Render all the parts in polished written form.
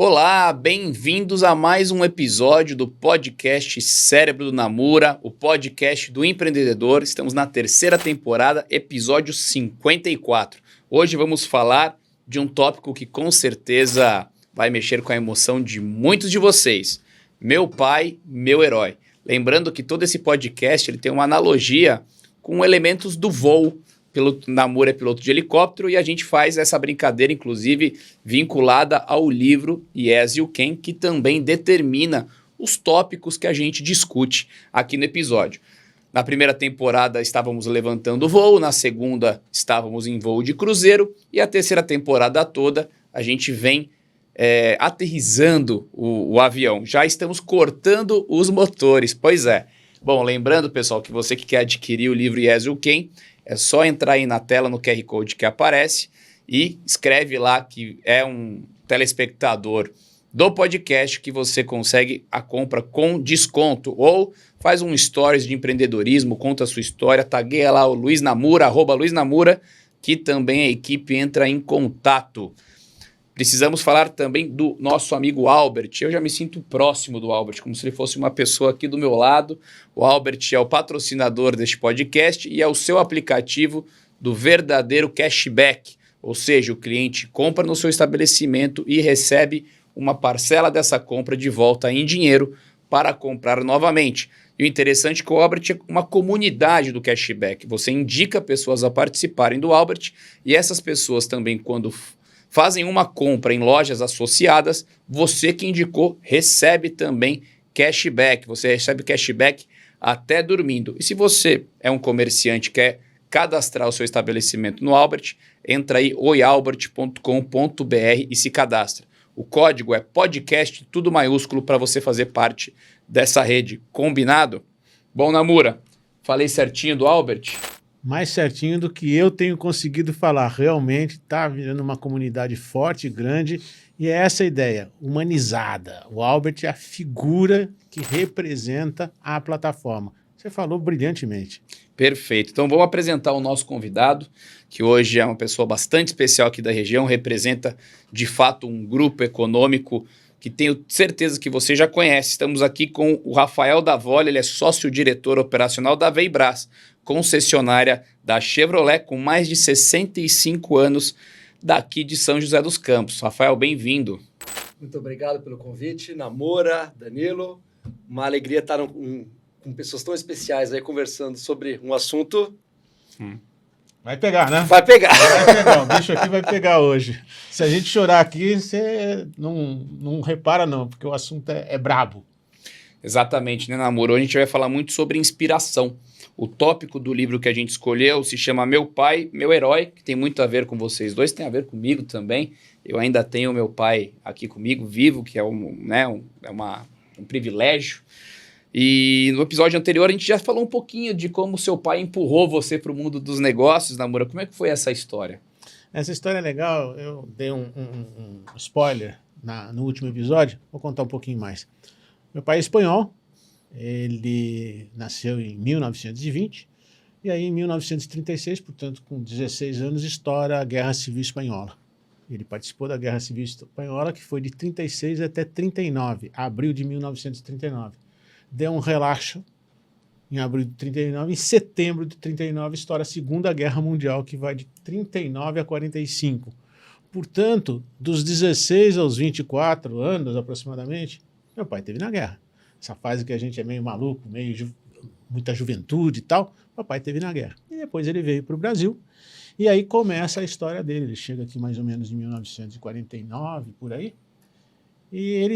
Olá, bem-vindos a mais um episódio do podcast Cérebro do Namura, o podcast do empreendedor. Estamos na terceira temporada, episódio 54. Hoje vamos falar de um tópico que com certeza vai mexer com a emoção de muitos de vocês. Meu pai, meu herói. Lembrando que todo esse podcast ele tem uma analogia com elementos do voo. Namura é piloto de helicóptero e a gente faz essa brincadeira, inclusive, vinculada ao livro Yes You Can, que também determina os tópicos que a gente discute aqui no episódio. Na primeira temporada estávamos levantando voo, na segunda estávamos em voo de cruzeiro e a terceira temporada toda a gente vem aterrissando o avião. Já estamos cortando os motores, pois é. Bom, lembrando, pessoal, que você que quer adquirir o livro Yes You Can, é só entrar aí na tela no QR Code que aparece e escreve lá que é um telespectador do podcast que você consegue a compra com desconto. Ou faz um stories de empreendedorismo, conta a sua história, tagueia lá o Luiz Namura, @LuizNamura, que também a equipe entra em contato. Precisamos falar também do nosso amigo Albert. Eu já me sinto próximo do Albert, como se ele fosse uma pessoa aqui do meu lado. O Albert é o patrocinador deste podcast e é o seu aplicativo do verdadeiro cashback. Ou seja, o cliente compra no seu estabelecimento e recebe uma parcela dessa compra de volta em dinheiro para comprar novamente. E o interessante é que o Albert é uma comunidade do cashback. Você indica pessoas a participarem do Albert e essas pessoas também, quando fazem uma compra em lojas associadas, você que indicou recebe também cashback. Você recebe cashback até dormindo. E se você é um comerciante e quer cadastrar o seu estabelecimento no Albert, entra aí oialbert.com.br e se cadastra. O código é podcast, tudo maiúsculo, para você fazer parte dessa rede. Combinado? Bom, Namura, falei certinho do Albert? Mais certinho do que eu tenho conseguido falar. Realmente está virando uma comunidade forte e grande e é essa a ideia, humanizada. O Albert é a figura que representa a plataforma. Você falou brilhantemente. Perfeito. Então vamos apresentar o nosso convidado, que hoje é uma pessoa bastante especial aqui da região, representa de fato um grupo econômico que tenho certeza que você já conhece. Estamos aqui com o Rafael Davoli, ele é sócio-diretor operacional da Veibras, concessionária da Chevrolet, com mais de 65 anos daqui de São José dos Campos. Rafael, bem-vindo. Muito obrigado pelo convite, Namura, Danilo. Uma alegria estar com pessoas tão especiais aí conversando sobre um assunto. Vai pegar, né? Vai pegar. Vai pegar, o bicho aqui vai pegar hoje. Se a gente chorar aqui, você não repara não, porque o assunto é brabo. Exatamente, né, Namura? Hoje a gente vai falar muito sobre inspiração. O tópico do livro que a gente escolheu se chama Meu Pai, Meu Herói, que tem muito a ver com vocês dois, tem a ver comigo também. Eu ainda tenho meu pai aqui comigo, vivo, que é um privilégio. E no episódio anterior a gente já falou um pouquinho de como seu pai empurrou você para o mundo dos negócios, Namura. Como é que foi essa história? Essa história é legal, eu dei um spoiler no último episódio, vou contar um pouquinho mais. Meu pai é espanhol, ele nasceu em 1920, e aí em 1936, portanto com 16 anos, estoura a Guerra Civil Espanhola. Ele participou da Guerra Civil Espanhola, que foi de 36 até 39, abril de 1939. Deu um relaxo em abril de 39, em setembro de 39 estoura a Segunda Guerra Mundial, que vai de 39 a 45. Portanto, dos 16 aos 24 anos aproximadamente, meu pai esteve na guerra. Essa fase que a gente é meio maluco, muita juventude e tal, papai esteve na guerra. E depois ele veio para o Brasil, e aí começa a história dele. Ele chega aqui mais ou menos em 1949, por aí, e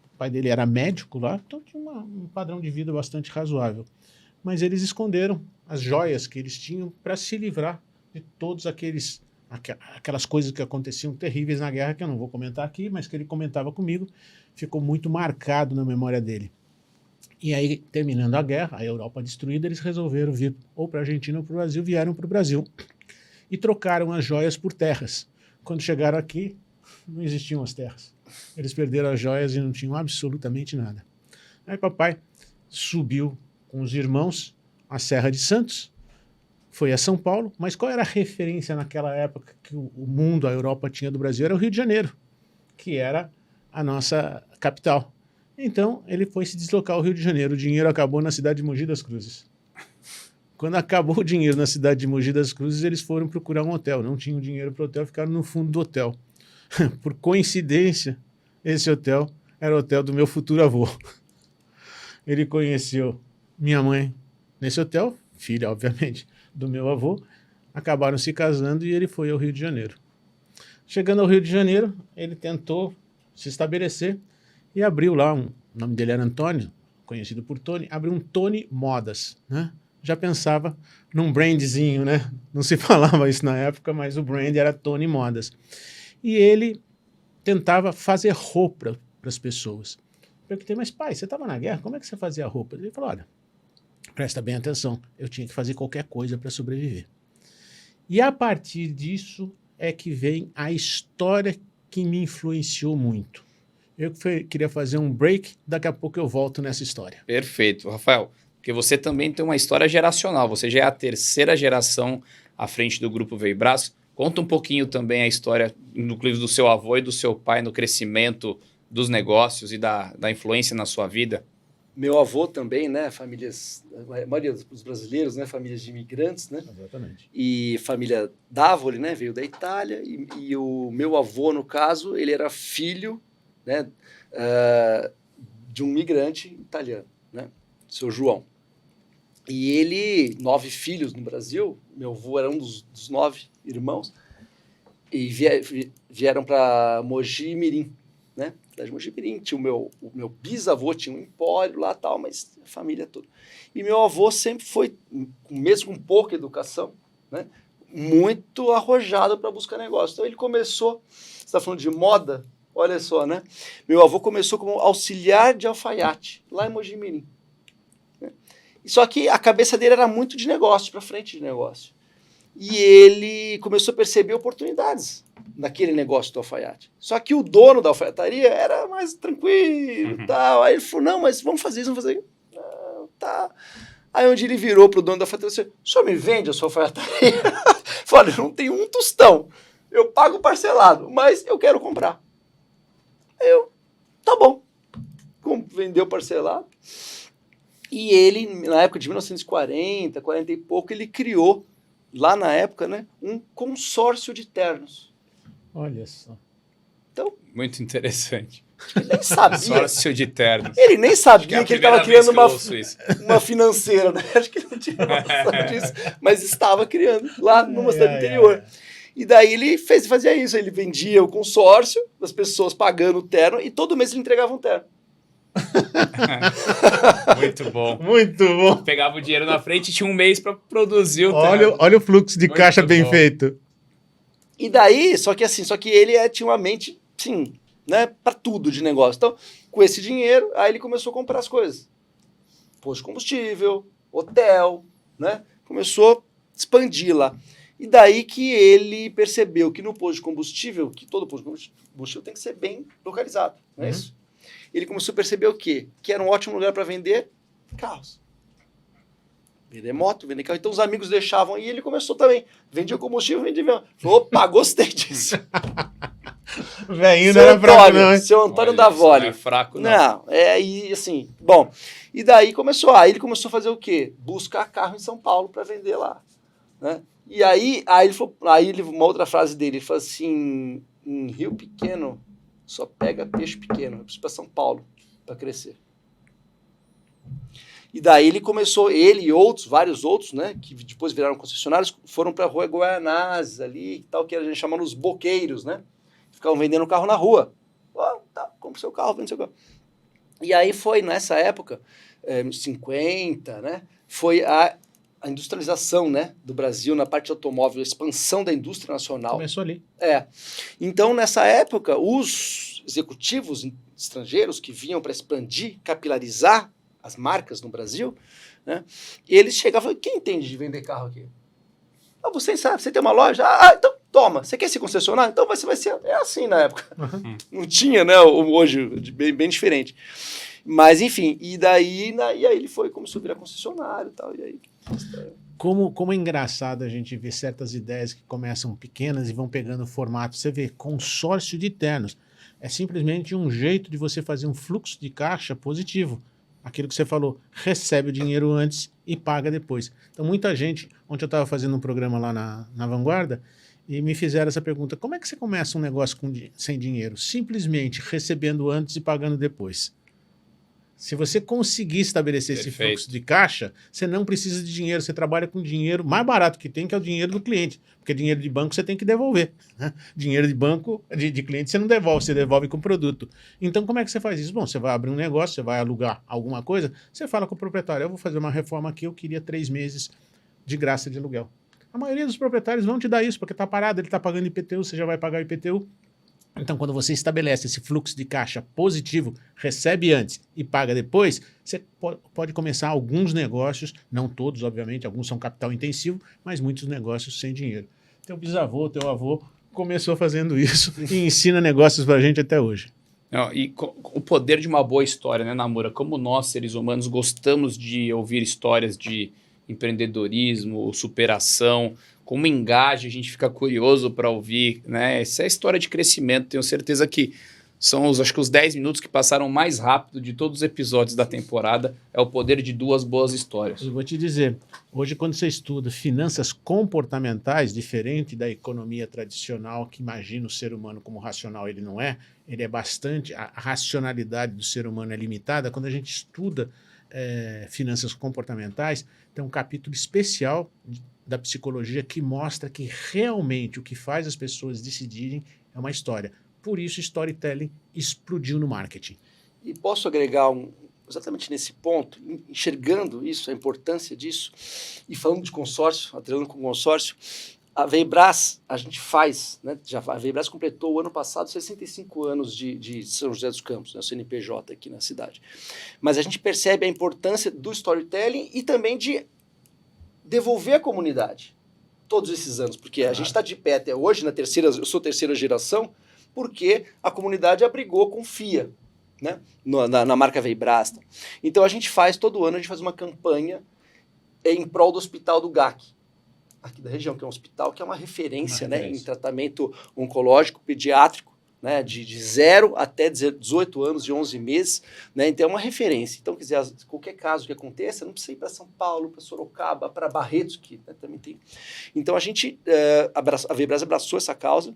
o pai dele era médico lá, então tinha um padrão de vida bastante razoável. Mas eles esconderam as joias que eles tinham para se livrar de todos aquelas coisas que aconteciam terríveis na guerra, que eu não vou comentar aqui, mas que ele comentava comigo, ficou muito marcado na memória dele. E aí, terminando a guerra, a Europa destruída, eles resolveram vir ou para a Argentina ou para o Brasil, vieram para o Brasil e trocaram as joias por terras. Quando chegaram aqui, não existiam as terras. Eles perderam as joias e não tinham absolutamente nada. Aí papai subiu com os irmãos a Serra de Santos, foi a São Paulo, mas qual era a referência naquela época que o mundo, a Europa tinha do Brasil? Era o Rio de Janeiro, que era a nossa capital. Então, ele foi se deslocar ao Rio de Janeiro. O dinheiro acabou na cidade de Mogi das Cruzes. Quando acabou o dinheiro na cidade de Mogi das Cruzes, eles foram procurar um hotel. Não tinham dinheiro para o hotel, ficaram no fundo do hotel. Por coincidência, esse hotel era o hotel do meu futuro avô. Ele conheceu minha mãe nesse hotel, filha, obviamente, do meu avô. Acabaram se casando e ele foi ao Rio de Janeiro. Chegando ao Rio de Janeiro, ele tentou se estabelecer e abriu lá, o nome dele era Antônio, conhecido por Tony, abriu um Tony Modas, né? Já pensava num brandzinho, né? Não se falava isso na época, mas o brand era Tony Modas. E ele tentava fazer roupa para as pessoas. Eu perguntei, mas pai, você estava na guerra, como é que você fazia roupa? Ele falou, olha, presta bem atenção, eu tinha que fazer qualquer coisa para sobreviver. E a partir disso é que vem a história que me influenciou muito. Eu queria fazer um break, daqui a pouco eu volto nessa história. Perfeito. Rafael, porque você também tem uma história geracional, você já é a terceira geração à frente do Grupo Veibraço. Conta um pouquinho também a história, inclusive do seu avô e do seu pai no crescimento dos negócios e da influência na sua vida. Meu avô também, né? Famílias, a maioria dos brasileiros, né? Famílias de imigrantes, né? Exatamente. E família Dávoli, né? Veio da Itália. E o meu avô, no caso, ele era filho, né? De um migrante italiano, né? Seu João. E ele, 9 filhos no Brasil, meu avô era um dos 9 irmãos, e vieram para Mogi Mirim, né? Da Mogi Mirim, tinha o meu bisavô tinha um empório lá tal, mas a família toda. E meu avô sempre foi, mesmo com pouca educação, né? Muito arrojado para buscar negócio. Então ele começou, você está falando de moda, olha só, né? Meu avô começou como auxiliar de alfaiate, lá em Mogi Mirim. Só que a cabeça dele era muito de negócio, para frente de negócio. E ele começou a perceber oportunidades naquele negócio do alfaiate. Só que o dono da alfaiataria era mais tranquilo e tal. Aí ele falou, não, mas vamos fazer isso, vamos fazer isso. Não, tá. Aí onde ele virou pro dono da alfaiataria e disse, o senhor me vende a sua alfaiataria? Falei, não tenho um tostão. Eu pago parcelado, mas eu quero comprar. Aí eu, tá bom. Vendeu parcelado. E ele, na época de 1940, 40 e pouco, ele criou, lá na época, né, um consórcio de ternos. Olha só. Então, Muito interessante. ele nem sabia. Consórcio de ternos. Ele nem sabia que ele estava criando uma financeira, né? Acho que ele não tinha noção disso, mas estava criando lá numa cidade interior. E daí ele fazia isso, ele vendia o consórcio, das pessoas pagando o terno, e todo mês ele entregava um terno. Muito bom. Muito bom. Pegava o dinheiro na frente e tinha um mês para produzir o terno. Olha o fluxo de caixa bem feito. E daí, só que ele tinha uma mente, sim, né, para tudo de negócio. Então, com esse dinheiro, aí ele começou a comprar as coisas. Posto de combustível, hotel, né? Começou a expandir lá. E daí que ele percebeu que no posto de combustível, que todo posto de combustível tem que ser bem localizado, não é isso? Ele começou a perceber o quê? Que era um ótimo lugar para vender carros. Vender moto, vender carro. Então os amigos deixavam e ele começou também. Vendia combustível, vendia... Falou, opa, gostei disso. Velhinho não era fraco, não, hein? Seu Antônio Dávoli. Não é fraco, não. Não, e assim, bom. E daí ele começou a fazer o quê? Buscar carro em São Paulo para vender lá, né? E aí uma outra frase dele, ele falou assim, em Rio Pequeno, só pega peixe pequeno, eu preciso para São Paulo para crescer. E daí ele começou, ele e vários outros, né, que depois viraram concessionários, foram para a Rua Guaianazes ali, tal, que a gente chama os boqueiros, né? Ficavam vendendo carro na rua. Tá, compra seu carro, vende seu carro. E aí foi, nessa época, 50, né, foi a industrialização, né, do Brasil na parte de automóvel, a expansão da indústria nacional. Começou ali. Então, nessa época, os executivos estrangeiros que vinham para expandir, capilarizar as marcas no Brasil, né, eles chegavam e falavam, quem entende de vender carro aqui? Você sabe, você tem uma loja? Então toma, você quer ser concessionário? Então você vai ser... É assim na época. Não tinha, né, hoje, bem diferente. Mas, enfim, e aí ele começou a virar concessionário e tal, e aí... Como é engraçado a gente ver certas ideias que começam pequenas e vão pegando formato. Você vê consórcio de ternos. É simplesmente um jeito de você fazer um fluxo de caixa positivo. Aquilo que você falou, recebe o dinheiro antes e paga depois. Então, muita gente... Ontem eu estava fazendo um programa lá na Vanguarda e me fizeram essa pergunta. Como é que você começa um negócio sem dinheiro? Simplesmente recebendo antes e pagando depois. Se você conseguir estabelecer esse fluxo de caixa, você não precisa de dinheiro, você trabalha com dinheiro mais barato que tem, que é o dinheiro do cliente. Porque dinheiro de banco você tem que devolver. Né? Dinheiro de banco, de cliente, você não devolve, você devolve com produto. Então, como é que você faz isso? Bom, você vai abrir um negócio, você vai alugar alguma coisa, você fala com o proprietário, eu vou fazer uma reforma aqui, eu queria 3 meses de graça de aluguel. A maioria dos proprietários vão te dar isso, porque está parado, ele está pagando IPTU, você já vai pagar IPTU. Então, quando você estabelece esse fluxo de caixa positivo, recebe antes e paga depois, você pode começar alguns negócios, não todos, obviamente, alguns são capital intensivo, mas muitos negócios sem dinheiro. Teu bisavô, teu avô começou fazendo isso e ensina negócios pra gente até hoje. E o poder de uma boa história, né, Namura? Como nós, seres humanos, gostamos de ouvir histórias de empreendedorismo, superação, como engaja, a gente fica curioso para ouvir, né? Essa é a história de crescimento. Tenho certeza que são acho que os 10 minutos que passaram mais rápido de todos os episódios da temporada. É o poder de 2 boas histórias. Eu vou te dizer, hoje quando você estuda finanças comportamentais, diferente da economia tradicional, que imagina o ser humano como racional, ele não é, ele é bastante, a racionalidade do ser humano é limitada. Quando a gente estuda finanças comportamentais, tem um capítulo especial da psicologia que mostra que realmente o que faz as pessoas decidirem é uma história. Por isso, storytelling explodiu no marketing. E posso agregar exatamente nesse ponto, enxergando isso, a importância disso, e falando de consórcio, atrelando com consórcio, a Veibras, a gente faz, né, a Veibras completou o ano passado 65 anos de São José dos Campos, né, o CNPJ aqui na cidade. Mas a gente percebe a importância do storytelling e também de devolver a comunidade todos esses anos, porque a gente está de pé até hoje, eu sou terceira geração, porque a comunidade abrigou com FIA, né, na marca Veibras. Então a gente faz, todo ano, a gente faz uma campanha em prol do Hospital do GAC, aqui da região, que é um hospital que é uma referência, né, em tratamento oncológico pediátrico, né, de 0 até 18 anos, de 11 meses, né, então é uma referência. Então, quer dizer, qualquer caso que aconteça, não precisa ir para São Paulo, para Sorocaba, para Barretos, que, né, também tem. Então, a Veibras abraçou essa causa,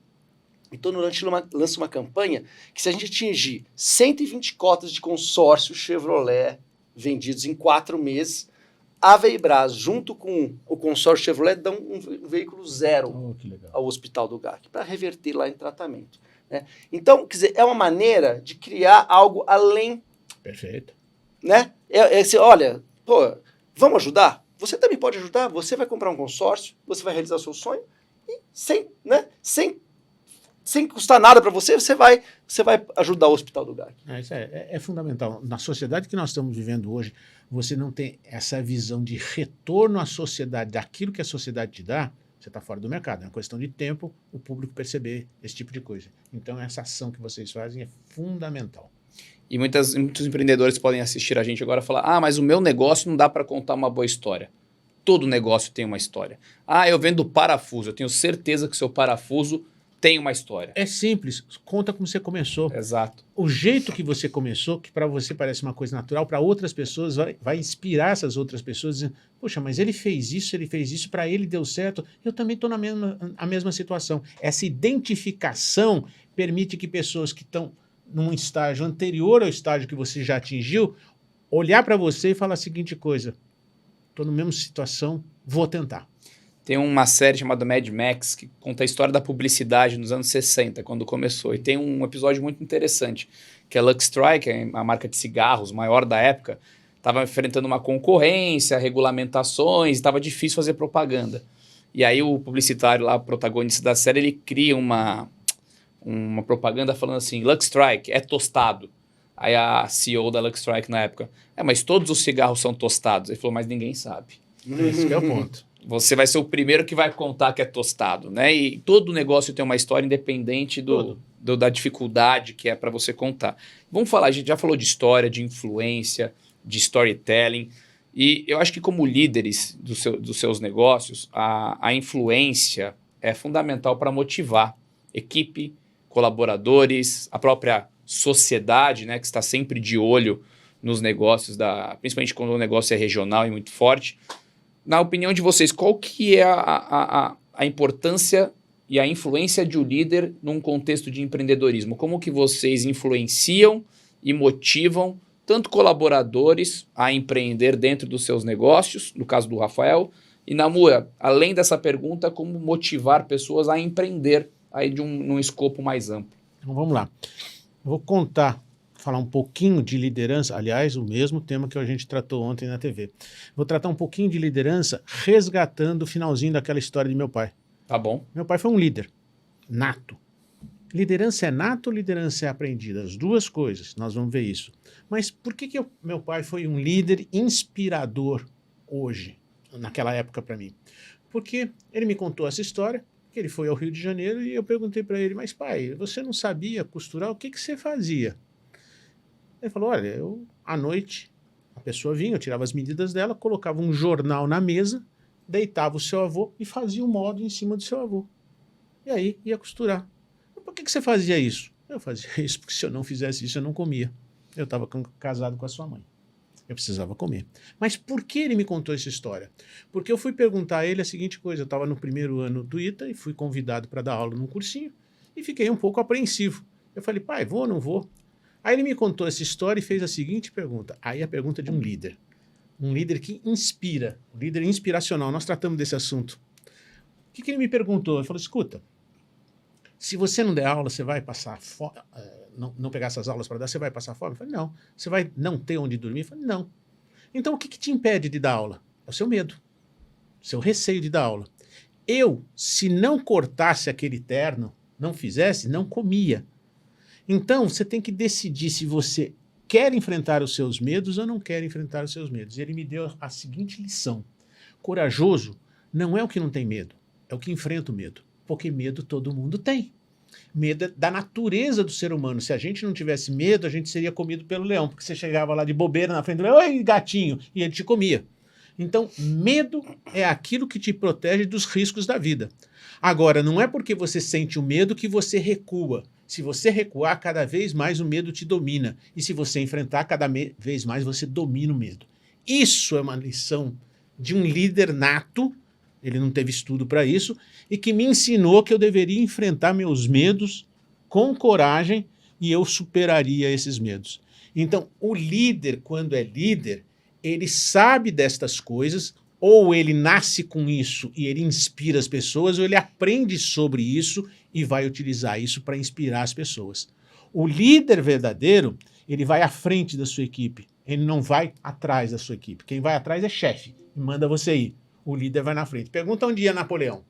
e todo ano a gente lança uma campanha que, se a gente atingir 120 cotas de consórcio Chevrolet vendidos em 4 meses, a Veibras, junto com o consórcio Chevrolet, dão um veículo zero ao Hospital do GAC, para reverter lá em tratamento. Né? Então, quer dizer, é uma maneira de criar algo além. Perfeito. Né? Olha, pô, vamos ajudar? Você também pode ajudar, você vai comprar um consórcio, você vai realizar o seu sonho, e sem custar nada para você, você vai ajudar o Hospital do GAC. Isso é fundamental. Na sociedade que nós estamos vivendo hoje, você não tem essa visão de retorno à sociedade, daquilo que a sociedade te dá, você está fora do mercado. É uma questão de tempo o público perceber esse tipo de coisa. Então, essa ação que vocês fazem é fundamental. E muitos empreendedores podem assistir a gente agora e falar, mas o meu negócio não dá para contar uma boa história. Todo negócio tem uma história. Eu vendo parafuso, eu tenho certeza que o seu parafuso tem uma história. É simples, conta como você começou. Exato. O jeito que você começou, que para você parece uma coisa natural, para outras pessoas vai inspirar essas outras pessoas, dizendo, poxa, mas ele fez isso, para ele deu certo, eu também estou na mesma situação. Essa identificação permite que pessoas que estão num estágio anterior ao estágio que você já atingiu, olhar para você e falar a seguinte coisa, estou na mesma situação, vou tentar. Tem uma série chamada Mad Max, que conta a história da publicidade nos anos 60, quando começou. E tem um episódio muito interessante, que a Lux Strike, a marca de cigarros maior da época, estava enfrentando uma concorrência, regulamentações, estava difícil fazer propaganda. E aí o publicitário lá, protagonista da série, ele cria uma propaganda falando assim, Lux Strike é tostado. Aí a CEO da Lux Strike na época, mas todos os cigarros são tostados. Ele falou, mas ninguém sabe. Esse é o ponto. Você vai ser o primeiro que vai contar que é tostado, né? E todo negócio tem uma história independente da dificuldade que é para você contar. Vamos falar, a gente já falou de história, de influência, de storytelling. E eu acho que como líderes dos seus negócios, a influência é fundamental para motivar equipe, colaboradores, a própria sociedade, né, que está sempre de olho nos negócios, principalmente quando o negócio é regional e muito forte. Na opinião de vocês, qual que é a importância e a influência de um líder num contexto de empreendedorismo? Como que vocês influenciam e motivam tanto colaboradores a empreender dentro dos seus negócios, no caso do Rafael, e Namura, além dessa pergunta, como motivar pessoas a empreender aí num escopo mais amplo? Então vamos lá. Eu vou falar um pouquinho de liderança, aliás, o mesmo tema que a gente tratou ontem na TV. Vou tratar um pouquinho de liderança resgatando o finalzinho daquela história de meu pai. Tá bom. Meu pai foi um líder nato. Liderança é nato ou liderança é aprendida? As duas coisas, nós vamos ver isso. Mas por que meu pai foi um líder inspirador hoje, naquela época para mim? Porque ele me contou essa história, que ele foi ao Rio de Janeiro e eu perguntei para ele, mas pai, você não sabia costurar, o que você fazia? Ele falou, olha, à noite, a pessoa vinha, eu tirava as medidas dela, colocava um jornal na mesa, deitava o seu avô e fazia um modo em cima do seu avô. E aí ia costurar. Por que você fazia isso? Eu fazia isso porque se eu não fizesse isso eu não comia. Eu estava casado com a sua mãe. Eu precisava comer. Mas por que ele me contou essa história? Porque eu fui perguntar a ele a seguinte coisa. Eu estava no primeiro ano do ITA e fui convidado para dar aula num cursinho e fiquei um pouco apreensivo. Eu falei, pai, vou ou não vou? Aí ele me contou essa história e fez a seguinte pergunta. Aí a pergunta de um líder. Um líder que inspira. Um líder inspiracional. Nós tratamos desse assunto. O que ele me perguntou? Ele falou, escuta, se você não der aula, você vai passar fome, não pegar essas aulas para dar, você vai passar fome? Eu falei, não. Você vai não ter onde dormir? Eu falei, não. Então o que te impede de dar aula? É o seu medo, o seu receio de dar aula. Eu, se não cortasse aquele terno, não fizesse, não comia. Então você tem que decidir se você quer enfrentar os seus medos ou não quer enfrentar os seus medos. E ele me deu a seguinte lição. Corajoso não é o que não tem medo, é o que enfrenta o medo. Porque medo todo mundo tem. Medo é da natureza do ser humano. Se a gente não tivesse medo, a gente seria comido pelo leão, porque você chegava lá de bobeira na frente do leão, oi, gatinho, e ele te comia. Então, medo é aquilo que te protege dos riscos da vida. Agora, não é porque você sente o medo que você recua. Se você recuar, cada vez mais o medo te domina. E se você enfrentar, cada vez mais você domina o medo. Isso é uma lição de um líder nato, ele não teve estudo para isso, e que me ensinou que eu deveria enfrentar meus medos com coragem e eu superaria esses medos. Então, o líder, quando é líder, ele sabe destas coisas, ou ele nasce com isso e ele inspira as pessoas, ou ele aprende sobre isso e vai utilizar isso para inspirar as pessoas. O líder verdadeiro, ele vai à frente da sua equipe, ele não vai atrás da sua equipe. Quem vai atrás é chefe e manda você ir. O líder vai na frente. Pergunta onde ia Napoleão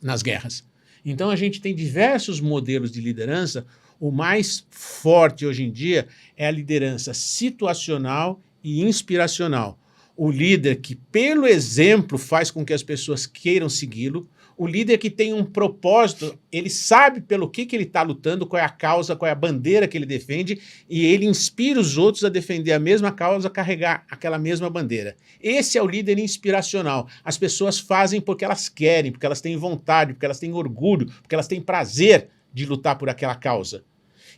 nas guerras. Então a gente tem diversos modelos de liderança. O mais forte hoje em dia é a liderança situacional e inspiracional. O líder que, pelo exemplo, faz com que as pessoas queiram segui-lo. O líder que tem um propósito, ele sabe pelo que ele está lutando, qual é a causa, qual é a bandeira que ele defende, e ele inspira os outros a defender a mesma causa, a carregar aquela mesma bandeira. Esse é o líder inspiracional. As pessoas fazem porque elas querem, porque elas têm vontade, porque elas têm orgulho, porque elas têm prazer de lutar por aquela causa.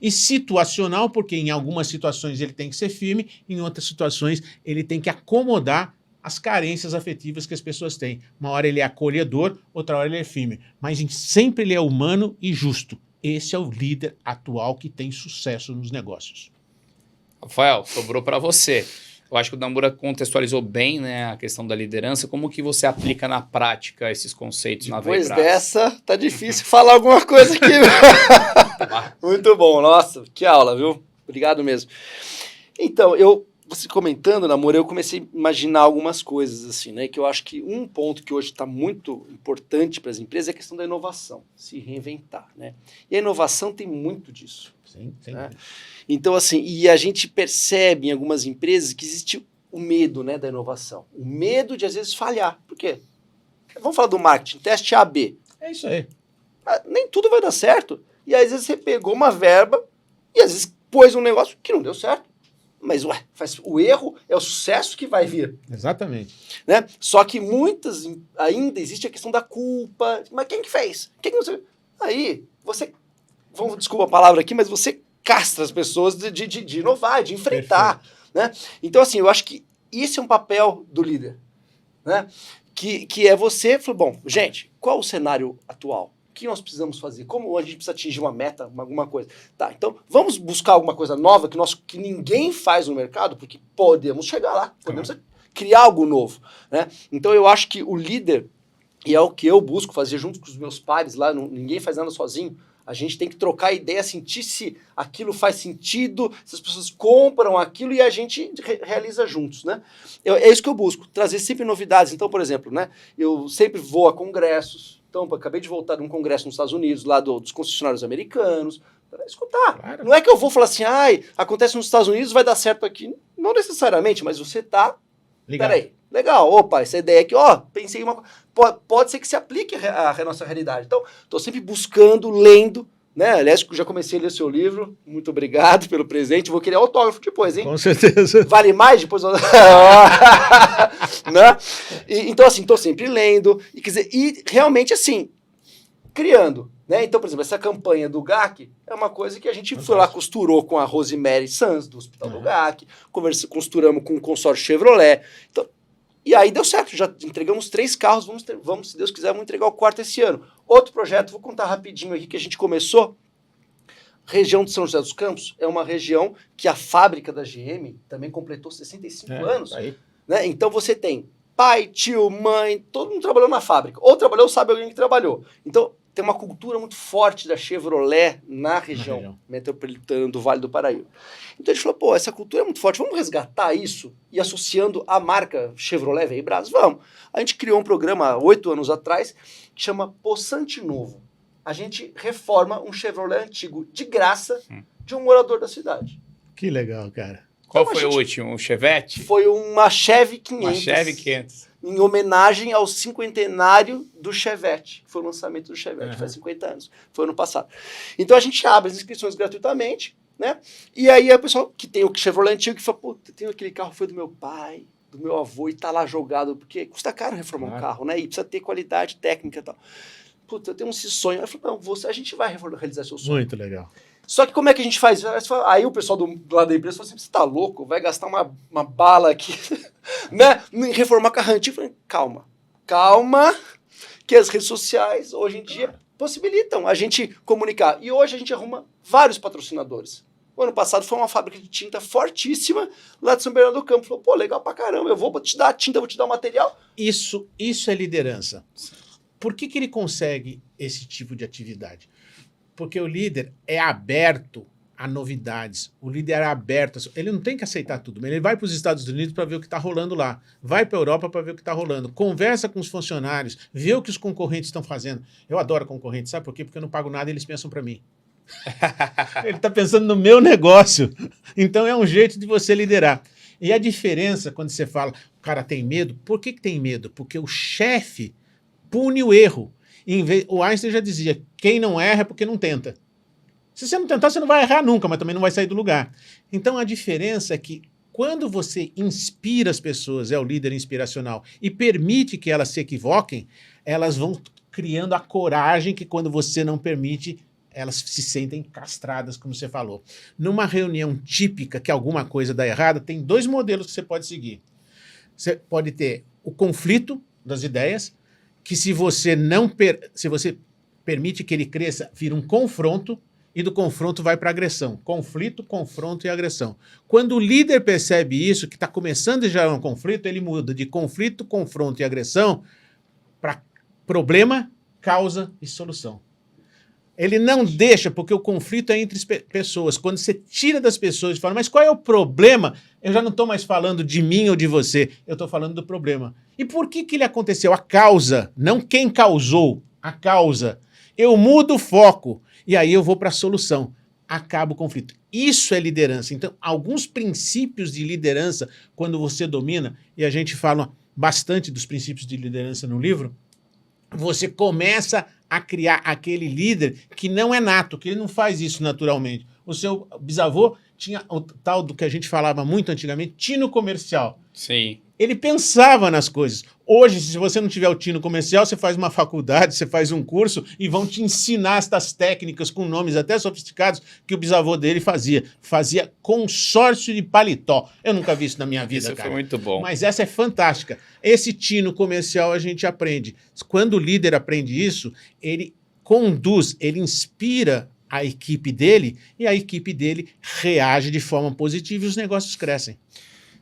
E situacional, porque em algumas situações ele tem que ser firme, em outras situações ele tem que acomodar as carências afetivas que as pessoas têm. Uma hora ele é acolhedor, outra hora ele é firme. Mas sempre ele é humano e justo. Esse é o líder atual que tem sucesso nos negócios. Rafael, sobrou para você. Eu acho que o Namura contextualizou bem, né, a questão da liderança. Como que você aplica na prática esses conceitos na Veibras? Depois dessa, tá difícil falar alguma coisa aqui. Muito bom, nossa, que aula, viu? Obrigado mesmo. Então, você comentando, Namura, eu comecei a imaginar algumas coisas, assim, né? Que eu acho que um ponto que hoje está muito importante para as empresas é a questão da inovação, se reinventar, né? E a inovação tem muito disso. Sim, sim. Né? Então, assim, e a gente percebe em algumas empresas que existe o medo, né, da inovação. O medo de, às vezes, falhar. Por quê? Vamos falar do marketing, teste A/B. É isso aí. Nem tudo vai dar certo. E às vezes você pegou uma verba e às vezes pôs um negócio que não deu certo. Mas o erro é o sucesso que vai vir. Exatamente. Né? Só que muitas ainda existe a questão da culpa. Mas quem que fez? Quem que não... Aí, você... Desculpa a palavra aqui, mas você castra as pessoas de inovar, de enfrentar. Né? Então, assim, eu acho que esse é um papel do líder. Né? Que é você... Bom, gente, qual o cenário atual? O que nós precisamos fazer? Como a gente precisa atingir uma meta, alguma coisa? Tá, então vamos buscar alguma coisa nova que ninguém faz no mercado, porque podemos chegar lá, podemos criar algo novo. Né? Então eu acho que o líder, e é o que eu busco fazer junto com os meus pares lá, ninguém faz nada sozinho, a gente tem que trocar ideia, sentir se aquilo faz sentido, se as pessoas compram aquilo e a gente realiza juntos, né? É isso que eu busco, trazer sempre novidades. Então, por exemplo, né, eu sempre vou a congressos. Então, acabei de voltar de um congresso nos Estados Unidos, lá dos concessionários americanos, para escutar. Claro. Não é que eu vou falar assim, acontece nos Estados Unidos, vai dar certo aqui. Não necessariamente, mas você tá... Peraí, legal, opa, essa ideia aqui, pensei em uma... Pode ser que se aplique à nossa realidade. Então, estou sempre buscando, lendo, né? Aliás, já comecei a ler o seu livro, muito obrigado pelo presente, vou querer autógrafo depois, hein? Com certeza. Vale mais depois? Né? Então, assim, estou sempre lendo, e realmente, assim, criando. Né? Então, por exemplo, essa campanha do GAC é uma coisa que a gente foi lá, costurou com a Rosemary Sanz, do Hospital do GAC, costuramos com o consórcio Chevrolet. Então, e aí deu certo, já entregamos 3 carros, vamos, se Deus quiser, vamos entregar o 4º esse ano. Outro projeto, vou contar rapidinho aqui, que a gente começou. Região de São José dos Campos é uma região que a fábrica da GM também completou 65 anos. Né? Então você tem pai, tio, mãe, todo mundo trabalhou na fábrica. Ou trabalhou, sabe alguém que trabalhou. Então tem uma cultura muito forte da Chevrolet na região metropolitana do Vale do Paraíba. Então a gente falou, essa cultura é muito forte, vamos resgatar isso e associando a marca Chevrolet Veibras? Vamos. A gente criou um programa há 8 anos atrás que chama Poçante Novo. A gente reforma um Chevrolet antigo de graça de um morador da cidade. Que legal, cara. Qual foi o último? Um Chevette? Foi uma Chevy 500. Uma Chevy 500. Em homenagem ao 50º do Chevette, que foi o lançamento do Chevette, faz 50 anos, foi ano passado. Então a gente abre as inscrições gratuitamente, né? E aí a pessoa que tem o Chevrolet antigo que fala, tenho aquele carro, foi do meu pai, do meu avô, e tá lá jogado, porque custa caro reformar um carro, né? E precisa ter qualidade técnica e tal. Eu tenho esse sonho. Eu falei, a gente vai realizar seu sonho. Muito legal. Só que como é que a gente faz? Aí o pessoal do lado da empresa falou assim, você tá louco? Vai gastar uma bala aqui, né? Em reformar carro antigo. Eu falei, calma, que as redes sociais hoje em dia possibilitam a gente comunicar. E hoje a gente arruma vários patrocinadores. O ano passado foi uma fábrica de tinta fortíssima lá de São Bernardo do Campo. Falou, legal pra caramba, eu vou te dar a tinta, vou te dar o material. Isso é liderança. Por que ele consegue esse tipo de atividade? Porque o líder é aberto a novidades. O líder é aberto. Ele não tem que aceitar tudo. Ele vai para os Estados Unidos para ver o que está rolando lá. Vai para a Europa para ver o que está rolando. Conversa com os funcionários. Vê o que os concorrentes estão fazendo. Eu adoro concorrentes. Sabe por quê? Porque eu não pago nada e eles pensam para mim. Ele está pensando no meu negócio. Então é um jeito de você liderar. E a diferença quando você fala, o cara tem medo. Por que tem medo? Porque o chefe pune o erro. O Einstein já dizia, quem não erra é porque não tenta. Se você não tentar, você não vai errar nunca, mas também não vai sair do lugar. Então a diferença é que quando você inspira as pessoas, é o líder inspiracional, e permite que elas se equivoquem, elas vão criando a coragem que quando você não permite, elas se sentem castradas, como você falou. Numa reunião típica que alguma coisa dá errada, tem 2 modelos que você pode seguir. Você pode ter o conflito das ideias, que se você permite que ele cresça, vira um confronto, e do confronto vai para agressão. Conflito, confronto e agressão. Quando o líder percebe isso, que está começando a gerar um conflito, ele muda de conflito, confronto e agressão para problema, causa e solução. Ele não deixa, porque o conflito é entre pessoas. Quando você tira das pessoas e fala, mas qual é o problema? Eu já não estou mais falando de mim ou de você, eu estou falando do problema. E por que ele aconteceu? A causa, não quem causou, a causa. Eu mudo o foco e aí eu vou para a solução. Acaba o conflito. Isso é liderança. Então, alguns princípios de liderança, quando você domina, e a gente fala bastante dos princípios de liderança no livro, você começa a criar aquele líder que não é nato, que ele não faz isso naturalmente. O seu bisavô tinha o tal do que a gente falava muito antigamente, tino comercial. Sim. Ele pensava nas coisas. Hoje, se você não tiver o tino comercial, você faz uma faculdade, você faz um curso e vão te ensinar estas técnicas com nomes até sofisticados que o bisavô dele fazia. Fazia consórcio de paletó. Eu nunca vi isso na minha vida, Isso cara. foi muito bom. Mas essa é fantástica. Esse tino comercial a gente aprende. Quando o líder aprende isso, ele conduz, ele inspira a equipe dele e a equipe dele reage de forma positiva e os negócios crescem.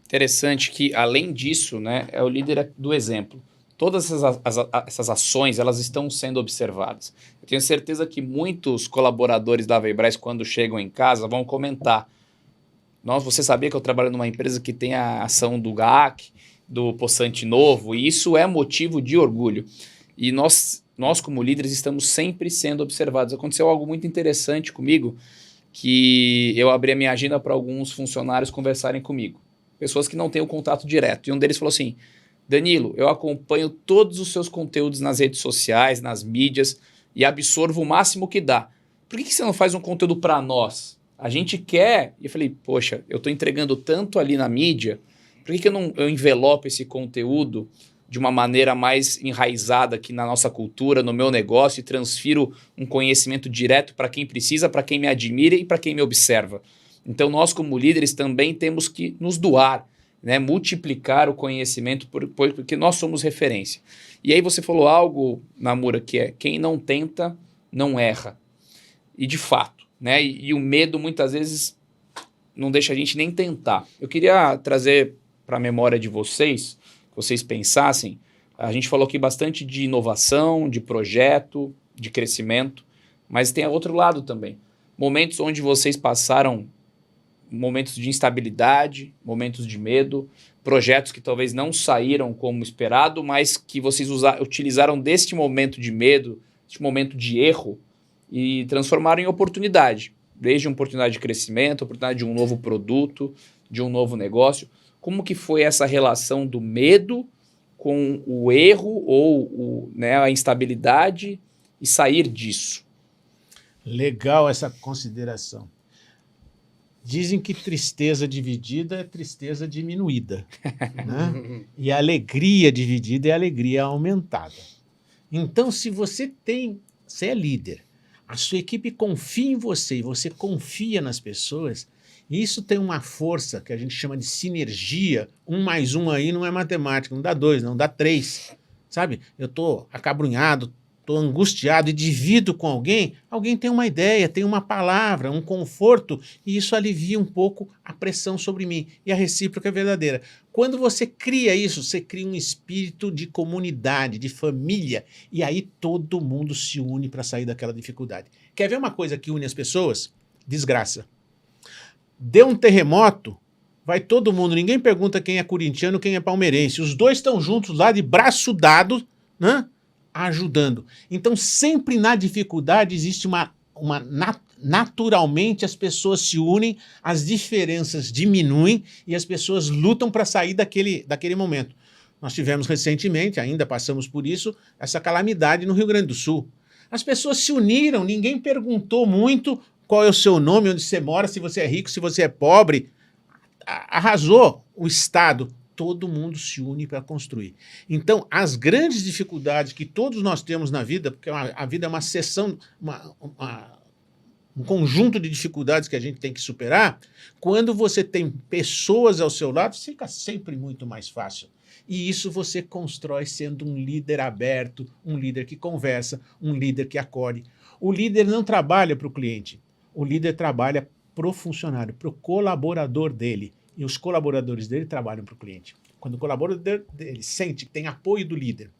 Interessante que, além disso, né, é o líder do exemplo. Todas essas ações, elas estão sendo observadas. Eu tenho certeza que muitos colaboradores da Aveibraz, quando chegam em casa, vão comentar. Você sabia que eu trabalho numa empresa que tem a ação do GAC, do Poçante Novo, e isso é motivo de orgulho. E nós como líderes, estamos sempre sendo observados. Aconteceu algo muito interessante comigo, que eu abri a minha agenda para alguns funcionários conversarem comigo. Pessoas que não têm o contato direto. E um deles falou assim, Danilo, eu acompanho todos os seus conteúdos nas redes sociais, nas mídias, e absorvo o máximo que dá. Por que você não faz um conteúdo para nós? A gente quer... E eu falei, poxa, eu estou entregando tanto ali na mídia, por que eu envelopo esse conteúdo de uma maneira mais enraizada aqui na nossa cultura, no meu negócio, e transfiro um conhecimento direto para quem precisa, para quem me admira e para quem me observa? Então, nós como líderes também temos que nos doar, né? Multiplicar o conhecimento, porque nós somos referência. E aí você falou algo, Namura, que é quem não tenta, não erra. E de fato, né? E o medo muitas vezes não deixa a gente nem tentar. Eu queria trazer para a memória de vocês, que vocês pensassem, a gente falou aqui bastante de inovação, de projeto, de crescimento, mas tem outro lado também. Momentos onde vocês passaram momentos de instabilidade, momentos de medo, projetos que talvez não saíram como esperado, mas que vocês utilizaram deste momento de medo, deste momento de erro, e transformaram em oportunidade. Desde uma oportunidade de crescimento, oportunidade de um novo produto, de um novo negócio. Como que foi essa relação do medo com o erro ou a instabilidade e sair disso? Legal essa consideração. Dizem que tristeza dividida é tristeza diminuída, né? E alegria dividida é alegria aumentada. Então, se você é líder, a sua equipe confia em você e você confia nas pessoas, isso tem uma força que a gente chama de sinergia. 1 mais 1 aí não é matemática, não dá 2, não dá 3. Sabe? Eu estou acabrunhado, estou angustiado e divido com alguém, alguém tem uma ideia, tem uma palavra, um conforto, e isso alivia um pouco a pressão sobre mim. E a recíproca é verdadeira. Quando você cria isso, você cria um espírito de comunidade, de família, e aí todo mundo se une para sair daquela dificuldade. Quer ver uma coisa que une as pessoas? Desgraça. Deu um terremoto, vai todo mundo, ninguém pergunta quem é corintiano, quem é palmeirense. Os dois estão juntos lá de braço dado, né? Ajudando. Então, sempre na dificuldade existe naturalmente as pessoas se unem, as diferenças diminuem e as pessoas lutam para sair daquele momento. Nós tivemos recentemente, ainda passamos por isso, essa calamidade no Rio Grande do Sul. As pessoas se uniram, ninguém perguntou muito qual é o seu nome, onde você mora, se você é rico, se você é pobre. Arrasou o Estado. Todo mundo se une para construir. Então, as grandes dificuldades que todos nós temos na vida, porque a vida é uma seção, um conjunto de dificuldades que a gente tem que superar, quando você tem pessoas ao seu lado, fica sempre muito mais fácil. E isso você constrói sendo um líder aberto, um líder que conversa, um líder que acolhe. O líder não trabalha para o cliente, o líder trabalha para o funcionário, para o colaborador dele. E os colaboradores dele trabalham para o cliente. Quando o colaborador dele sente que tem apoio do líder,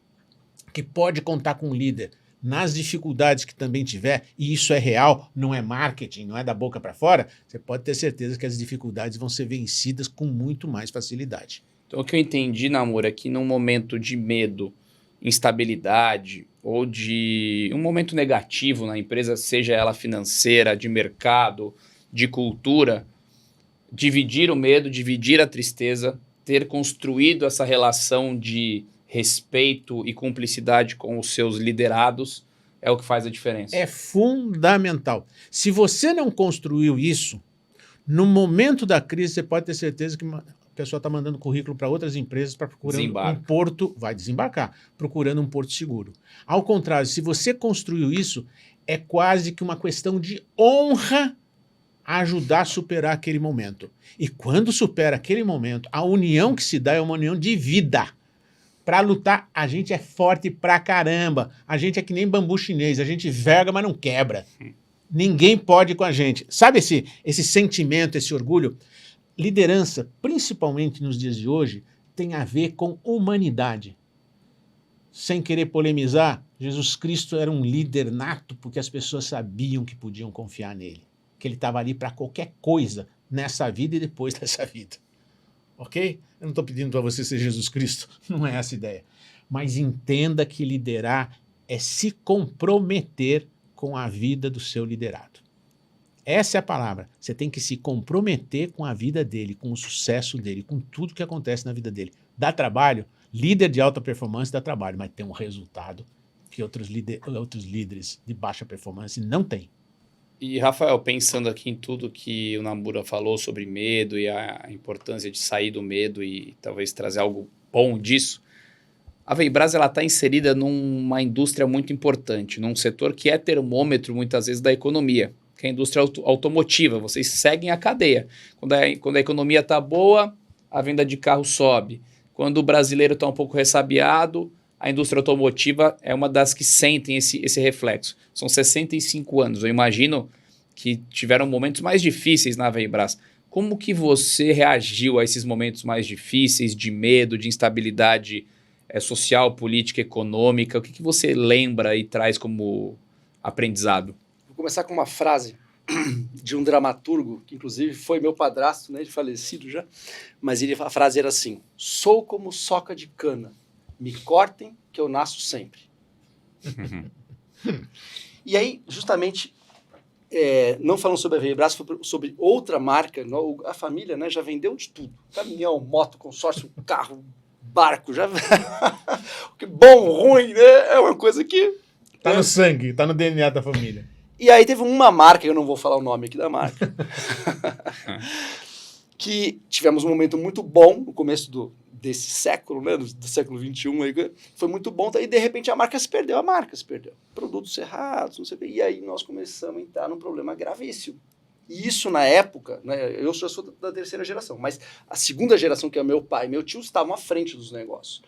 que pode contar com o líder nas dificuldades que também tiver, e isso é real, não é marketing, não é da boca para fora, você pode ter certeza que as dificuldades vão ser vencidas com muito mais facilidade. Então, o que eu entendi, Namura, é que num momento de medo, instabilidade ou de um momento negativo na empresa, seja ela financeira, de mercado, de cultura, dividir o medo, dividir a tristeza, ter construído essa relação de respeito e cumplicidade com os seus liderados é o que faz a diferença. É fundamental. Se você não construiu isso, No momento da crise, você pode ter certeza que a pessoa está mandando currículo para outras empresas para procurando Desembarca. um porto, vai desembarcar, procurando um porto seguro. Ao contrário, se você construiu isso, é quase que uma questão de honra ajudar a superar aquele momento. E quando supera aquele momento, a união que se dá é uma união de vida. Para lutar, a gente é forte pra caramba. A gente é que nem bambu chinês, a gente verga, mas não quebra. Ninguém pode com a gente. Sabe esse sentimento, esse orgulho? Liderança, principalmente nos dias de hoje, tem a ver com humanidade. Sem querer polemizar, Jesus Cristo era um líder nato porque as pessoas sabiam que podiam confiar nele. Que ele estava ali para qualquer coisa nessa vida e depois dessa vida. Ok? Eu não estou pedindo para você ser Jesus Cristo, não é essa a ideia. Mas entenda que liderar é se comprometer com a vida do seu liderado. Essa é a palavra. Você tem que se comprometer com a vida dele, com o sucesso dele, com tudo que acontece na vida dele. Dá trabalho? Líder de alta performance dá trabalho, mas tem um resultado que outros líderes de baixa performance não têm. E, Rafael, pensando aqui em tudo que o Namura falou sobre medo e a importância de sair do medo e talvez trazer algo bom disso, a Veibras está inserida numa indústria muito importante, num setor que é termômetro, muitas vezes, da economia, que é a indústria automotiva. Vocês seguem a cadeia. Quando a economia está boa, a venda de carro sobe. Quando o brasileiro está um pouco ressabiado, a indústria automotiva é uma das que sentem esse reflexo. São 65 anos. Eu imagino que tiveram momentos mais difíceis na Veibras. Como que você reagiu a esses momentos mais difíceis, de medo, de instabilidade social, política, econômica? O que você lembra e traz como aprendizado? Vou começar com uma frase de um dramaturgo, que inclusive foi meu padrasto, né, ele falecido já, mas a frase era assim: sou como soca de cana, me cortem que eu nasço sempre. E aí, justamente, não falando sobre a Veibras, sobre outra marca, a família, né, já vendeu de tudo. Caminhão, moto, consórcio, carro, barco, já... que bom, ruim, né? É uma coisa que... Tá no sangue, tá no DNA da família. E aí teve uma marca, eu não vou falar o nome aqui da marca, que tivemos um momento muito bom no começo desse século, né, do século XXI, aí, foi muito bom, e de repente a marca se perdeu, produtos errados, não sei o quê, e aí nós começamos a entrar num problema gravíssimo. E isso na época, né, eu já sou da terceira geração, mas a segunda geração, que é meu pai e meu tio, estavam à frente dos negócios.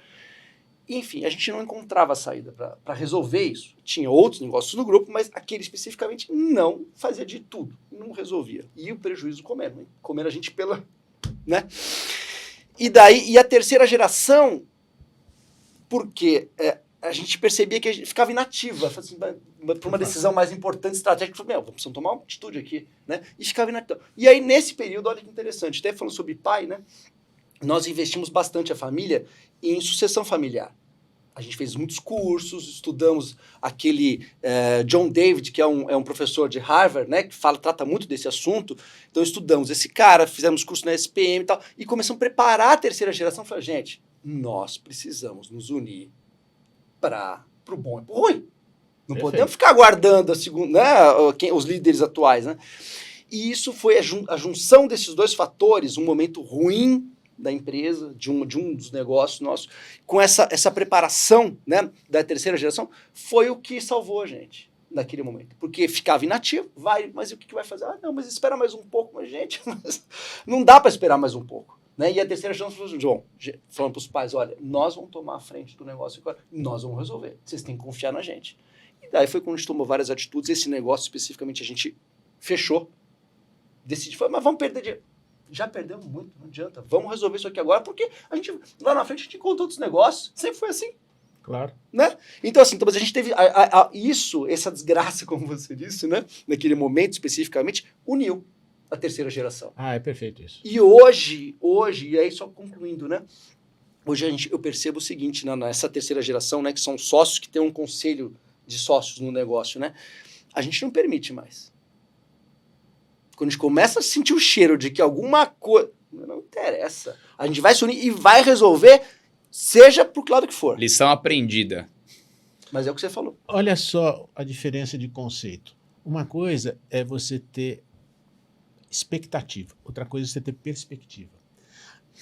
Enfim, a gente não encontrava saída para resolver isso. Tinha outros negócios no grupo, mas aquele especificamente não fazia de tudo, não resolvia. E o prejuízo comer a gente pela... né? E a terceira geração, porque a gente percebia que a gente ficava inativa, assim, por uma decisão mais importante, estratégica, vamos tomar uma atitude aqui, né? E ficava inativa. E aí, nesse período, olha que interessante, até falando sobre pai, né? Nós investimos bastante a família em sucessão familiar. A gente fez muitos cursos, estudamos aquele John David, que é um professor de Harvard, né, que trata muito desse assunto. Então estudamos esse cara, fizemos curso na SPM e tal, e começamos a preparar a terceira geração. Falei, gente, nós precisamos nos unir para o bom e para o ruim. Não podemos ficar aguardando os líderes atuais, né? E isso foi a junção desses dois fatores, um momento ruim da empresa, de um dos negócios nossos, com essa preparação, né, da terceira geração, foi o que salvou a gente naquele momento. Porque ficava inativo, mas o que vai fazer? Não, mas espera mais um pouco, mas gente, não dá para esperar mais um pouco. Né? E a terceira geração falou assim, João, falando para os pais, olha, nós vamos tomar a frente do negócio agora, nós vamos resolver, vocês têm que confiar na gente. E daí foi quando a gente tomou várias atitudes, esse negócio especificamente a gente fechou, decidiu, mas vamos perder dinheiro. Já perdemos muito, não adianta. Vamos resolver isso aqui agora, porque lá na frente a gente encontra outros negócios. Sempre foi assim. Claro. Né? Então, assim, mas a gente teve essa desgraça, como você disse, né? Naquele momento especificamente, uniu a terceira geração. É perfeito isso. E hoje, e aí só concluindo, né? Hoje eu percebo o seguinte, nessa terceira geração, né? Que são sócios que têm um conselho de sócios no negócio, né? A gente não permite mais. Quando a gente começa a sentir o cheiro de que alguma coisa... Não interessa. A gente vai se unir e vai resolver, seja pro lado que for. Lição aprendida. Mas é o que você falou. Olha só a diferença de conceito. Uma coisa é você ter expectativa. Outra coisa é você ter perspectiva.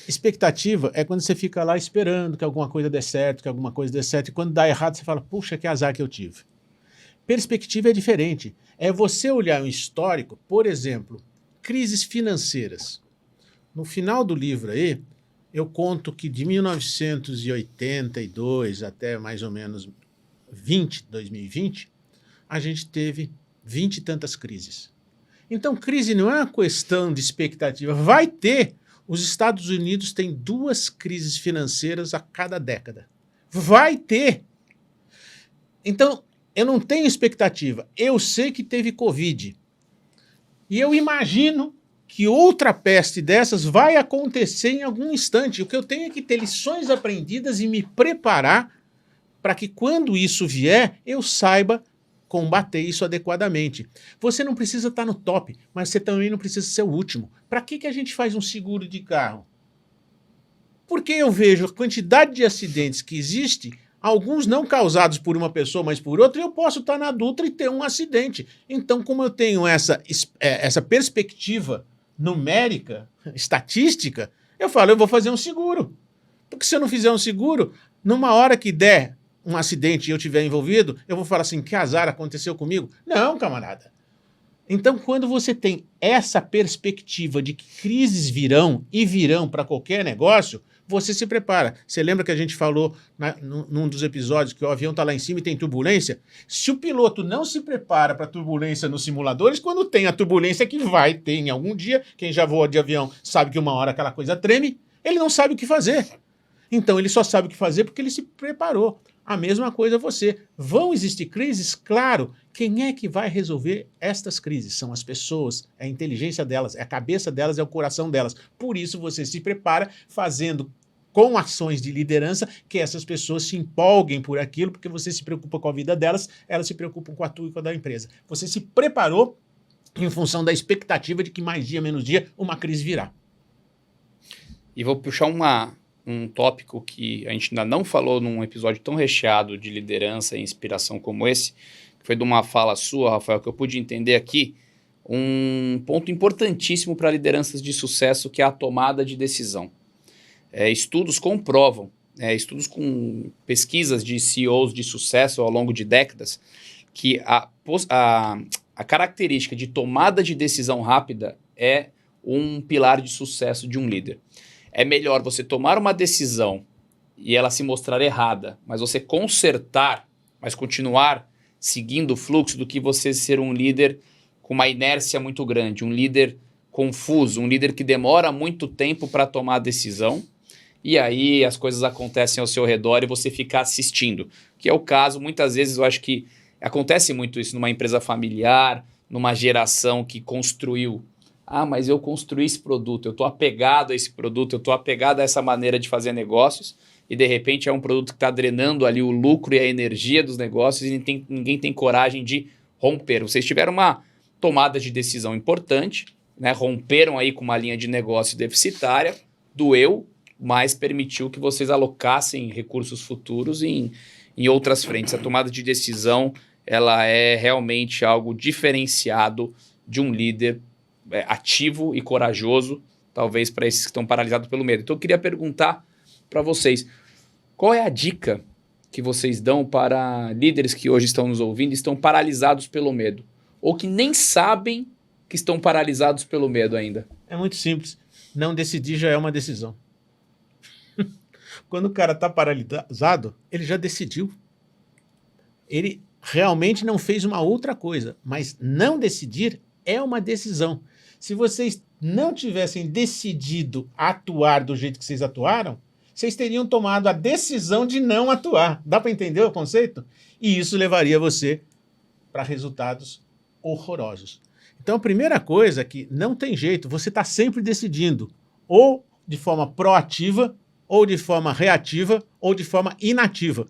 Expectativa é quando você fica lá esperando que alguma coisa dê certo, que alguma coisa dê certo, e quando dá errado você fala, puxa, que azar que eu tive. Perspectiva é diferente. É você olhar um histórico, por exemplo, crises financeiras. No final do livro aí, eu conto que de 1982 até mais ou menos 2020, a gente teve 20 e tantas crises. Então, crise não é uma questão de expectativa. Vai ter. Os Estados Unidos têm 2 crises financeiras a cada década. Vai ter. Então, eu não tenho expectativa. Eu sei que teve Covid. E eu imagino que outra peste dessas vai acontecer em algum instante. O que eu tenho é que ter lições aprendidas e me preparar para que quando isso vier, eu saiba combater isso adequadamente. Você não precisa estar no top, mas você também não precisa ser o último. Para que a gente faz um seguro de carro? Porque eu vejo a quantidade de acidentes que existe, alguns não causados por uma pessoa, mas por outra, e eu posso estar na Dutra e ter um acidente. Então, como eu tenho essa perspectiva numérica, estatística, eu falo, eu vou fazer um seguro. Porque se eu não fizer um seguro, numa hora que der um acidente e eu estiver envolvido, eu vou falar assim, que azar aconteceu comigo? Não, camarada. Então, quando você tem essa perspectiva de que crises virão e virão para qualquer negócio, você se prepara. Você lembra que a gente falou num dos episódios que o avião está lá em cima e tem turbulência? Se o piloto não se prepara para turbulência nos simuladores, quando tem a turbulência que vai ter em algum dia, quem já voa de avião sabe que uma hora aquela coisa treme, ele não sabe o que fazer. Então, ele só sabe o que fazer porque ele se preparou. A mesma coisa você. Vão existir crises? Claro. Quem é que vai resolver estas crises? São as pessoas, é a inteligência delas, é a cabeça delas, é o coração delas. Por isso você se prepara fazendo com ações de liderança que essas pessoas se empolguem por aquilo, porque você se preocupa com a vida delas, elas se preocupam com a tua e com a da empresa. Você se preparou em função da expectativa de que mais dia, menos dia, uma crise virá. E vou puxar um tópico que a gente ainda não falou num episódio tão recheado de liderança e inspiração como esse, que foi de uma fala sua, Rafael, que eu pude entender aqui, um ponto importantíssimo para lideranças de sucesso, que é a tomada de decisão. Estudos comprovam, estudos com pesquisas de CEOs de sucesso ao longo de décadas, que a característica de tomada de decisão rápida é um pilar de sucesso de um líder. É melhor você tomar uma decisão e ela se mostrar errada, mas você consertar, mas continuar seguindo o fluxo, do que você ser um líder com uma inércia muito grande, um líder confuso, um líder que demora muito tempo para tomar a decisão e aí as coisas acontecem ao seu redor e você fica assistindo, que é o caso, muitas vezes eu acho que acontece muito isso numa empresa familiar, numa geração que construiu. Mas eu construí esse produto, eu estou apegado a esse produto, eu estou apegado a essa maneira de fazer negócios e de repente é um produto que está drenando ali o lucro e a energia dos negócios e ninguém tem coragem de romper. Vocês tiveram uma tomada de decisão importante, né? Romperam aí com uma linha de negócio deficitária, doeu, mas permitiu que vocês alocassem recursos futuros em outras frentes. A tomada de decisão ela é realmente algo diferenciado de um líder ativo e corajoso, talvez para esses que estão paralisados pelo medo. Então eu queria perguntar para vocês, qual é a dica que vocês dão para líderes que hoje estão nos ouvindo e estão paralisados pelo medo? Ou que nem sabem que estão paralisados pelo medo ainda? É muito simples. Não decidir já é uma decisão. Quando o cara está paralisado, ele já decidiu. Ele realmente não fez uma outra coisa, mas não decidir é uma decisão. Se vocês não tivessem decidido atuar do jeito que vocês atuaram, vocês teriam tomado a decisão de não atuar. Dá para entender o conceito? E isso levaria você para resultados horrorosos. Então, a primeira coisa é que não tem jeito, você está sempre decidindo, ou de forma proativa, ou de forma reativa, ou de forma inativa.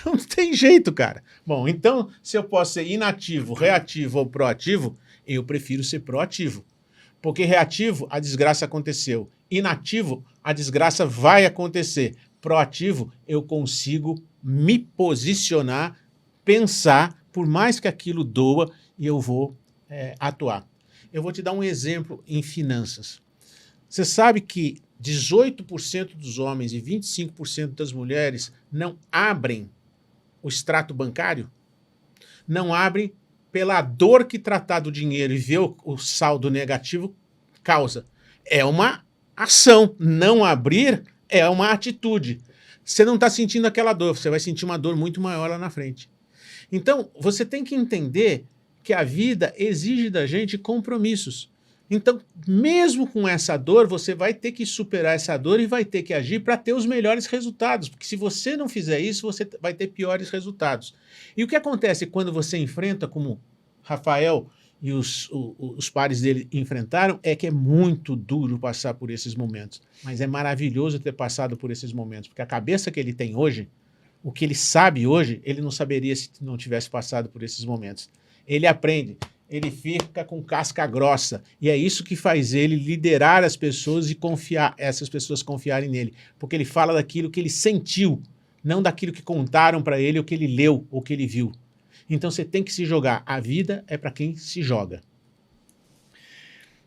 Não tem jeito, cara. Bom, então, se eu posso ser inativo, reativo ou proativo, eu prefiro ser proativo. Porque reativo, a desgraça aconteceu. Inativo, a desgraça vai acontecer. Proativo, eu consigo me posicionar, pensar, por mais que aquilo doa, e eu vou atuar. Eu vou te dar um exemplo em finanças. Você sabe que 18% dos homens e 25% das mulheres não abrem o extrato bancário? Não abrem pela dor que tratar do dinheiro e ver o saldo negativo causa. É uma ação. Não abrir é uma atitude. Você não está sentindo aquela dor, você vai sentir uma dor muito maior lá na frente. Então, você tem que entender que a vida exige da gente compromissos. Então, mesmo com essa dor, você vai ter que superar essa dor e vai ter que agir para ter os melhores resultados. Porque se você não fizer isso, você vai ter piores resultados. E o que acontece quando você enfrenta, como Rafael e os pares dele enfrentaram, é que é muito duro passar por esses momentos. Mas é maravilhoso ter passado por esses momentos, porque a cabeça que ele tem hoje, o que ele sabe hoje, ele não saberia se não tivesse passado por esses momentos. Ele aprende, ele fica com casca grossa. E é isso que faz ele liderar as pessoas e confiar, essas pessoas confiarem nele. Porque ele fala daquilo que ele sentiu, não daquilo que contaram para ele, ou que ele leu, ou que ele viu. Então você tem que se jogar. A vida é para quem se joga.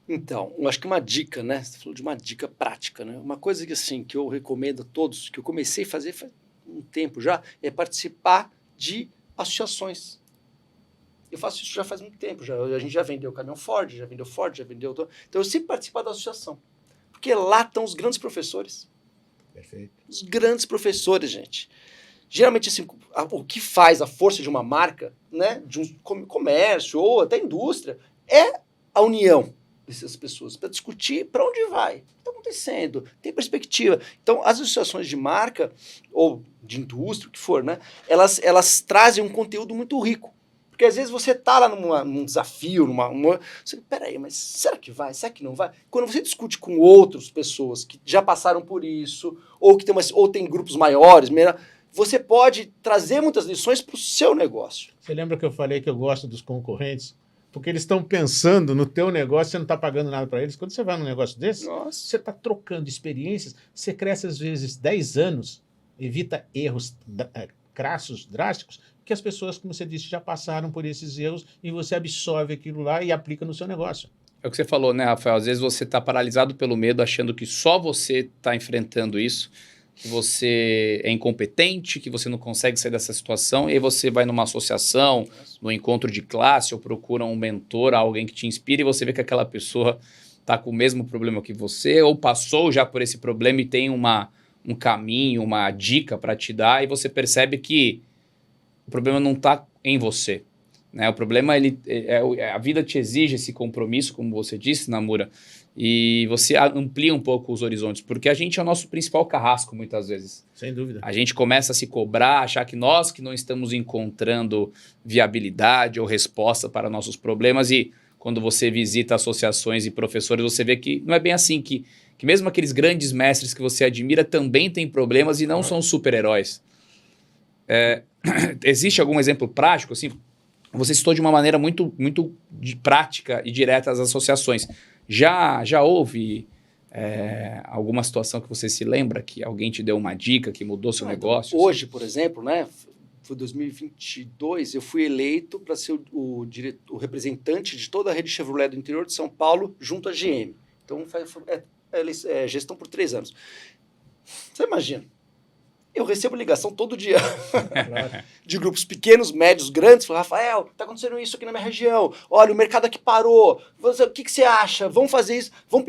Então, eu acho que uma dica, né? Você falou de uma dica prática, né? Uma coisa que, assim, que eu recomendo a todos, que eu comecei a fazer faz um tempo já, é participar de associações. Eu faço isso já faz muito tempo. A gente já vendeu caminhão Ford, já vendeu Ford, já vendeu... Então eu sempre participo da associação. Porque lá estão os grandes professores. Perfeito. Os grandes professores, gente. Geralmente, assim, o que faz a força de uma marca, né, de um comércio ou até indústria, é a união dessas pessoas para discutir para onde vai, o que está acontecendo, tem perspectiva. Então, as associações de marca ou de indústria, o que for, né, elas trazem um conteúdo muito rico. Porque às vezes você está lá num desafio, você, peraí, mas será que vai? Será que não vai? Quando você discute com outras pessoas que já passaram por isso, ou que tem grupos maiores, você pode trazer muitas lições para o seu negócio. Você lembra que eu falei que eu gosto dos concorrentes? Porque eles estão pensando no teu negócio, você não está pagando nada para eles. Quando você vai num negócio desse, você está trocando experiências, você cresce às vezes 10 anos, evita erros crassos, drásticos, que as pessoas, como você disse, já passaram por esses erros e você absorve aquilo lá e aplica no seu negócio. É o que você falou, né, Rafael? Às vezes você está paralisado pelo medo, achando que só você está enfrentando isso, que você é incompetente, que você não consegue sair dessa situação, e aí você vai numa associação, no encontro de classe, ou procura um mentor, alguém que te inspire, e você vê que aquela pessoa está com o mesmo problema que você, ou passou já por esse problema e tem um caminho, uma dica para te dar, e você percebe que o problema não está em você. Né? O problema, a vida te exige esse compromisso, como você disse, Namura, e você amplia um pouco os horizontes, porque a gente é o nosso principal carrasco, muitas vezes. Sem dúvida. A gente começa a se cobrar, achar que nós que não estamos encontrando viabilidade ou resposta para nossos problemas, e quando você visita associações e professores, você vê que não é bem assim, que mesmo aqueles grandes mestres que você admira também têm problemas e não são super-heróis. Existe algum exemplo prático, assim? Você citou de uma maneira muito, muito prática e direta as associações. Já houve alguma situação que você se lembra que alguém te deu uma dica que mudou seu negócio? Então, hoje, por exemplo, né, foi 2022, eu fui eleito para ser o representante de toda a rede Chevrolet do interior de São Paulo junto à GM. Então, é gestão por 3 anos. Você imagina? Eu recebo ligação todo dia de grupos pequenos, médios, grandes. Falo, Rafael, está acontecendo isso aqui na minha região. Olha, o mercado aqui parou. O que você acha? Vamos fazer isso? Vamos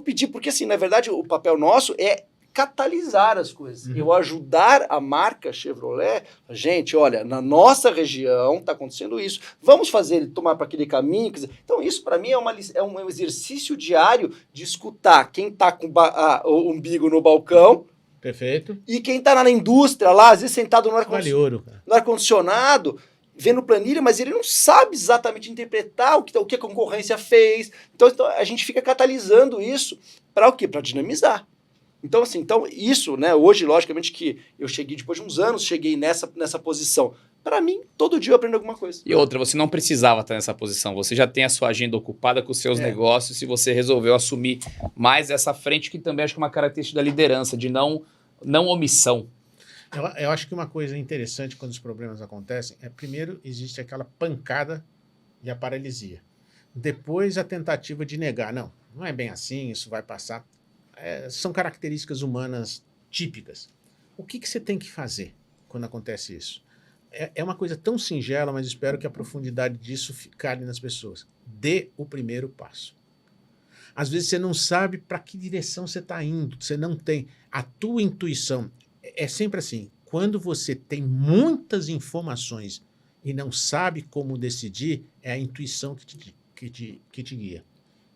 pedir. Porque, assim, na verdade, o papel nosso é catalisar as coisas. Eu ajudar a marca Chevrolet. Gente, olha, na nossa região está acontecendo isso. Vamos fazer ele tomar para aquele caminho. Então, isso para mim é um exercício diário de escutar quem está com o umbigo no balcão. Perfeito. E quem está na indústria lá, às vezes sentado no ar-condicionado, vendo planilha, mas ele não sabe exatamente interpretar o que a concorrência fez. Então a gente fica catalisando isso para o quê? Para dinamizar. Então, assim, isso, né? Hoje, logicamente, que eu cheguei, depois de uns anos, cheguei nessa posição. Para mim, todo dia eu aprendo alguma coisa. E outra, você não precisava estar nessa posição. Você já tem a sua agenda ocupada com os seus negócios e você resolveu assumir mais essa frente, que também acho que é uma característica da liderança, de não omissão. Eu acho que uma coisa interessante quando os problemas acontecem é, primeiro, existe aquela pancada e a paralisia. depois a tentativa de negar. Não, não é bem assim, isso vai passar. São características humanas típicas. O que você tem que fazer quando acontece isso? É uma coisa tão singela, mas espero que a profundidade disso fique nas pessoas. Dê o primeiro passo. Às vezes você não sabe para que direção você está indo, você não tem. A tua intuição é sempre assim. Quando você tem muitas informações e não sabe como decidir, é a intuição que te guia.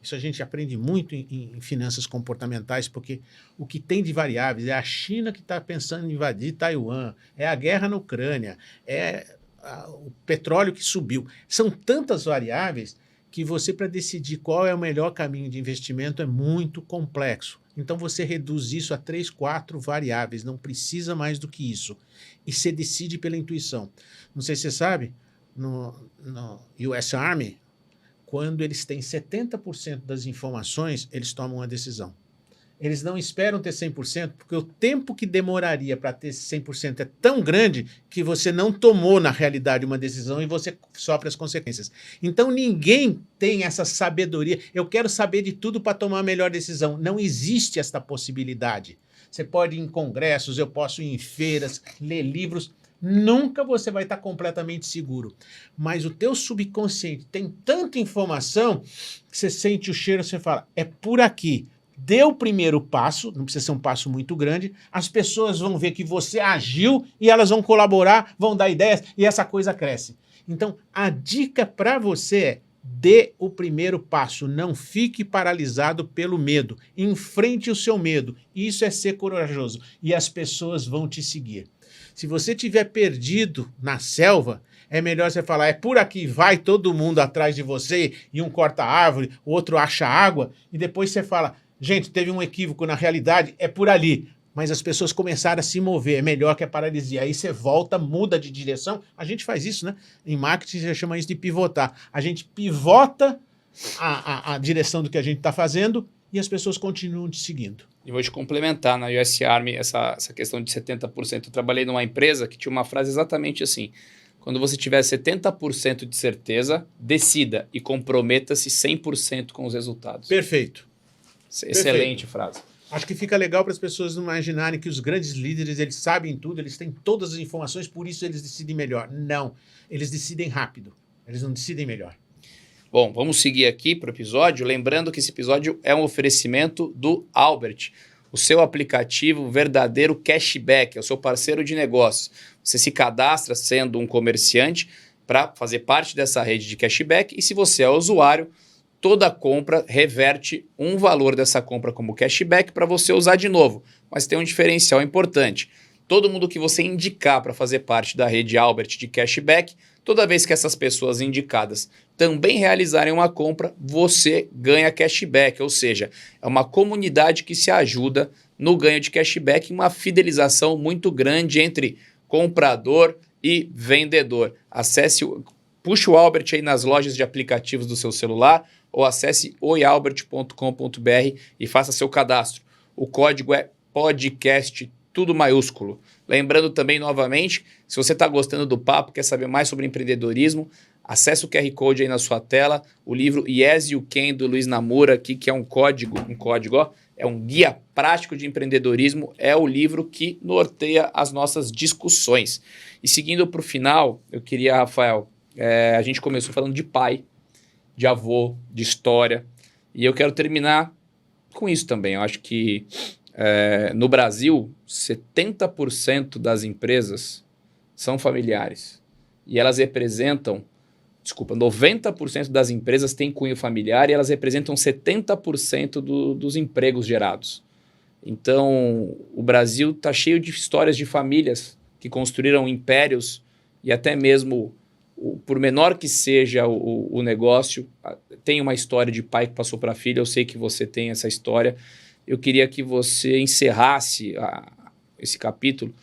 Isso a gente aprende muito em finanças comportamentais, porque o que tem de variáveis é a China que está pensando em invadir Taiwan, é a guerra na Ucrânia, o petróleo que subiu. São tantas variáveis que você, para decidir qual é o melhor caminho de investimento, é muito complexo. Então você reduz isso a 3, 4 variáveis, não precisa mais do que isso. E você decide pela intuição. Não sei se você sabe, no US Army, quando eles têm 70% das informações, eles tomam uma decisão. Eles não esperam ter 100%, porque o tempo que demoraria para ter 100% é tão grande que você não tomou, na realidade, uma decisão e você sofre as consequências. Então, ninguém tem essa sabedoria. Eu quero saber de tudo para tomar a melhor decisão. Não existe esta possibilidade. Você pode ir em congressos, eu posso ir em feiras, ler livros. Nunca você vai estar completamente seguro. Mas o teu subconsciente tem tanta informação que você sente o cheiro, você fala, é por aqui. Dê o primeiro passo, não precisa ser um passo muito grande, as pessoas vão ver que você agiu e elas vão colaborar, vão dar ideias e essa coisa cresce. Então, a dica para você é, dê o primeiro passo, não fique paralisado pelo medo, enfrente o seu medo, isso é ser corajoso e as pessoas vão te seguir. Se você estiver perdido na selva, é melhor você falar, é por aqui, vai todo mundo atrás de você, e um corta a árvore, o outro acha água, e depois você fala, gente, teve um equívoco na realidade, é por ali. Mas as pessoas começaram a se mover, é melhor que a paralisia. Aí você volta, muda de direção. A gente faz isso, né? Em marketing você chama isso de pivotar. A gente pivota a direção do que a gente está fazendo e as pessoas continuam te seguindo. E vou te complementar na US Army essa questão de 70%. Eu trabalhei numa empresa que tinha uma frase exatamente assim. Quando você tiver 70% de certeza, decida e comprometa-se 100% com os resultados. Perfeito. Excelente frase. Acho que fica legal para as pessoas não imaginarem que os grandes líderes, eles sabem tudo, eles têm todas as informações, por isso eles decidem melhor. Não, eles decidem rápido, eles não decidem melhor. Bom, vamos seguir aqui para o episódio, lembrando que esse episódio é um oferecimento do Albert, o seu aplicativo verdadeiro cashback, é o seu parceiro de negócios. Você se cadastra sendo um comerciante para fazer parte dessa rede de cashback e se você é usuário, toda compra reverte um valor dessa compra como cashback para você usar de novo. Mas tem um diferencial importante. Todo mundo que você indicar para fazer parte da rede Albert de cashback, toda vez que essas pessoas indicadas também realizarem uma compra, você ganha cashback. Ou seja, é uma comunidade que se ajuda no ganho de cashback, uma fidelização muito grande entre comprador e vendedor. Puxa o Albert aí nas lojas de aplicativos do seu celular, ou acesse oialbert.com.br e faça seu cadastro. O código é podcast, tudo maiúsculo. Lembrando também, novamente, se você está gostando do papo, quer saber mais sobre empreendedorismo, acesse o QR Code aí na sua tela, o livro Yes You Can, do Luiz Namura, aqui, que é um código, ó, é um guia prático de empreendedorismo, é o livro que norteia as nossas discussões. E seguindo para o final, eu queria, Rafael, a gente começou falando de pai, de avô, de história. E eu quero terminar com isso também. Eu acho que no Brasil, 70% das empresas são familiares. E elas representam, 90% das empresas têm cunho familiar e elas representam 70% dos empregos gerados. Então, o Brasil está cheio de histórias de famílias que construíram impérios e até mesmo por menor que seja o negócio, tem uma história de pai que passou para filho, eu sei que você tem essa história. Eu queria que você encerrasse esse capítulo.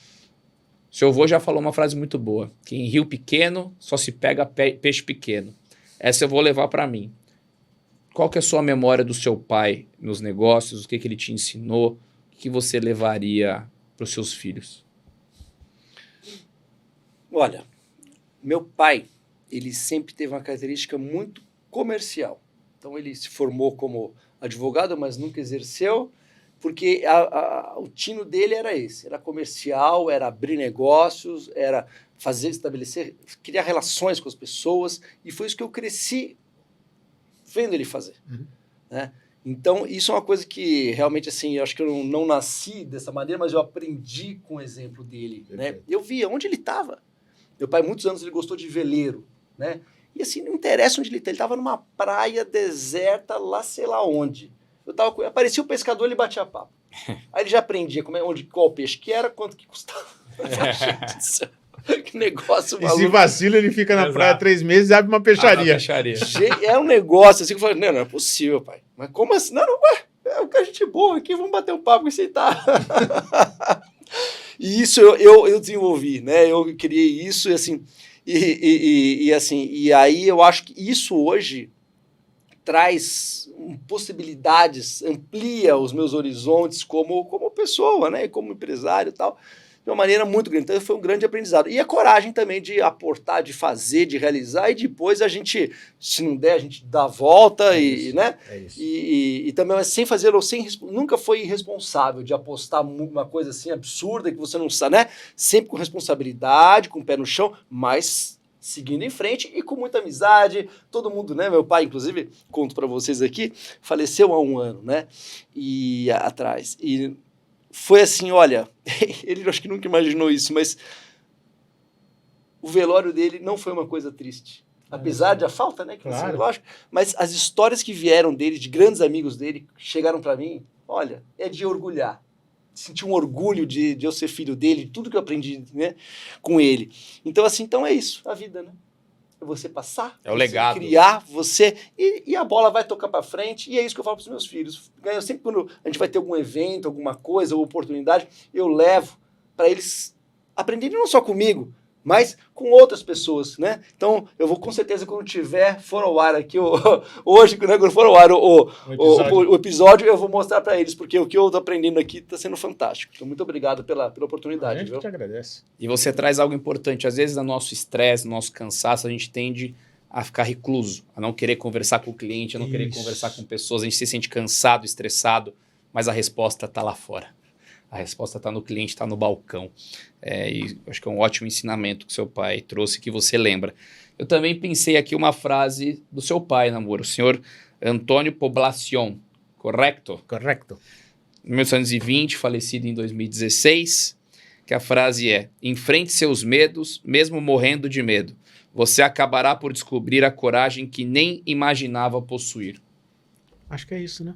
Seu avô já falou uma frase muito boa, que em rio pequeno só se pega peixe pequeno. Essa eu vou levar para mim. Qual que é a sua memória do seu pai nos negócios? O que ele te ensinou? O que você levaria para os seus filhos? Olha, meu pai, ele sempre teve uma característica muito comercial. Então ele se formou como advogado, mas nunca exerceu, porque o tino dele era esse, era comercial, era abrir negócios, era estabelecer, criar relações com as pessoas, e foi isso que eu cresci vendo ele fazer. Né? Então, isso é uma coisa que realmente, assim, eu acho que eu não nasci dessa maneira, mas eu aprendi com o exemplo dele. Né? Eu via onde ele estava. Meu pai, muitos anos, ele gostou de veleiro, né? E assim, não interessa onde ele estava numa praia deserta, lá sei lá onde. Aparecia o pescador, ele batia papo. Aí ele já aprendia qual peixe que era, quanto que custava. Gente do céu, que negócio maluco. E se vacila, ele fica na praia 3 meses e abre uma peixaria. É um negócio assim que eu falei, não é possível, pai. Mas como assim? Não, é gente boa aqui, vamos bater um papo e aceitar. E isso eu desenvolvi, né? Eu criei isso e assim... E aí eu acho que isso hoje traz possibilidades, amplia os meus horizontes como pessoa, né, como empresário e tal, de uma maneira muito grande. Então foi um grande aprendizado. E a coragem também de aportar, de fazer, de realizar, e depois a gente, se não der, a gente dá a volta, né? E também, mas sem fazer, nunca foi irresponsável de apostar uma coisa assim absurda que você não sabe, né? Sempre com responsabilidade, com o pé no chão, mas seguindo em frente e com muita amizade, todo mundo, né? Meu pai, inclusive, conto para vocês aqui, faleceu há 1 ano, né? Atrás. E foi assim, olha, ele acho que nunca imaginou isso, mas o velório dele não foi uma coisa triste. Apesar da falta, né? Claro. Lógico, mas as histórias que vieram dele, de grandes amigos dele, chegaram para mim, olha, é de orgulhar. Senti um orgulho de eu ser filho dele, de tudo que eu aprendi, né, com ele. Então, assim, é isso, a vida, né? É você passar, é o legado. Criar, e a bola vai tocar para frente, e é isso que eu falo para os meus filhos. Eu sempre, quando a gente vai ter algum evento, alguma coisa, ou oportunidade, eu levo para eles aprenderem não só comigo, mas com outras pessoas, né? Então, eu vou com certeza, quando tiver for ao ar aqui, hoje, né, quando for ao ar o episódio, eu vou mostrar para eles, porque o que eu estou aprendendo aqui está sendo fantástico. Então, muito obrigado pela oportunidade. A gente te agradece. E você traz algo importante. Às vezes, no nosso estresse, no nosso cansaço, a gente tende a ficar recluso, a não querer conversar com o cliente, a não querer conversar com pessoas. A gente se sente cansado, estressado, mas a resposta está lá fora. A resposta está no cliente, está no balcão. E acho que é um ótimo ensinamento que seu pai trouxe, que você lembra. Eu também pensei aqui uma frase do seu pai, Namura, o senhor Antônio Poblacion, correto? Correto. 1920, falecido em 2016, que a frase é: enfrente seus medos, mesmo morrendo de medo. Você acabará por descobrir a coragem que nem imaginava possuir. Acho que é isso, né?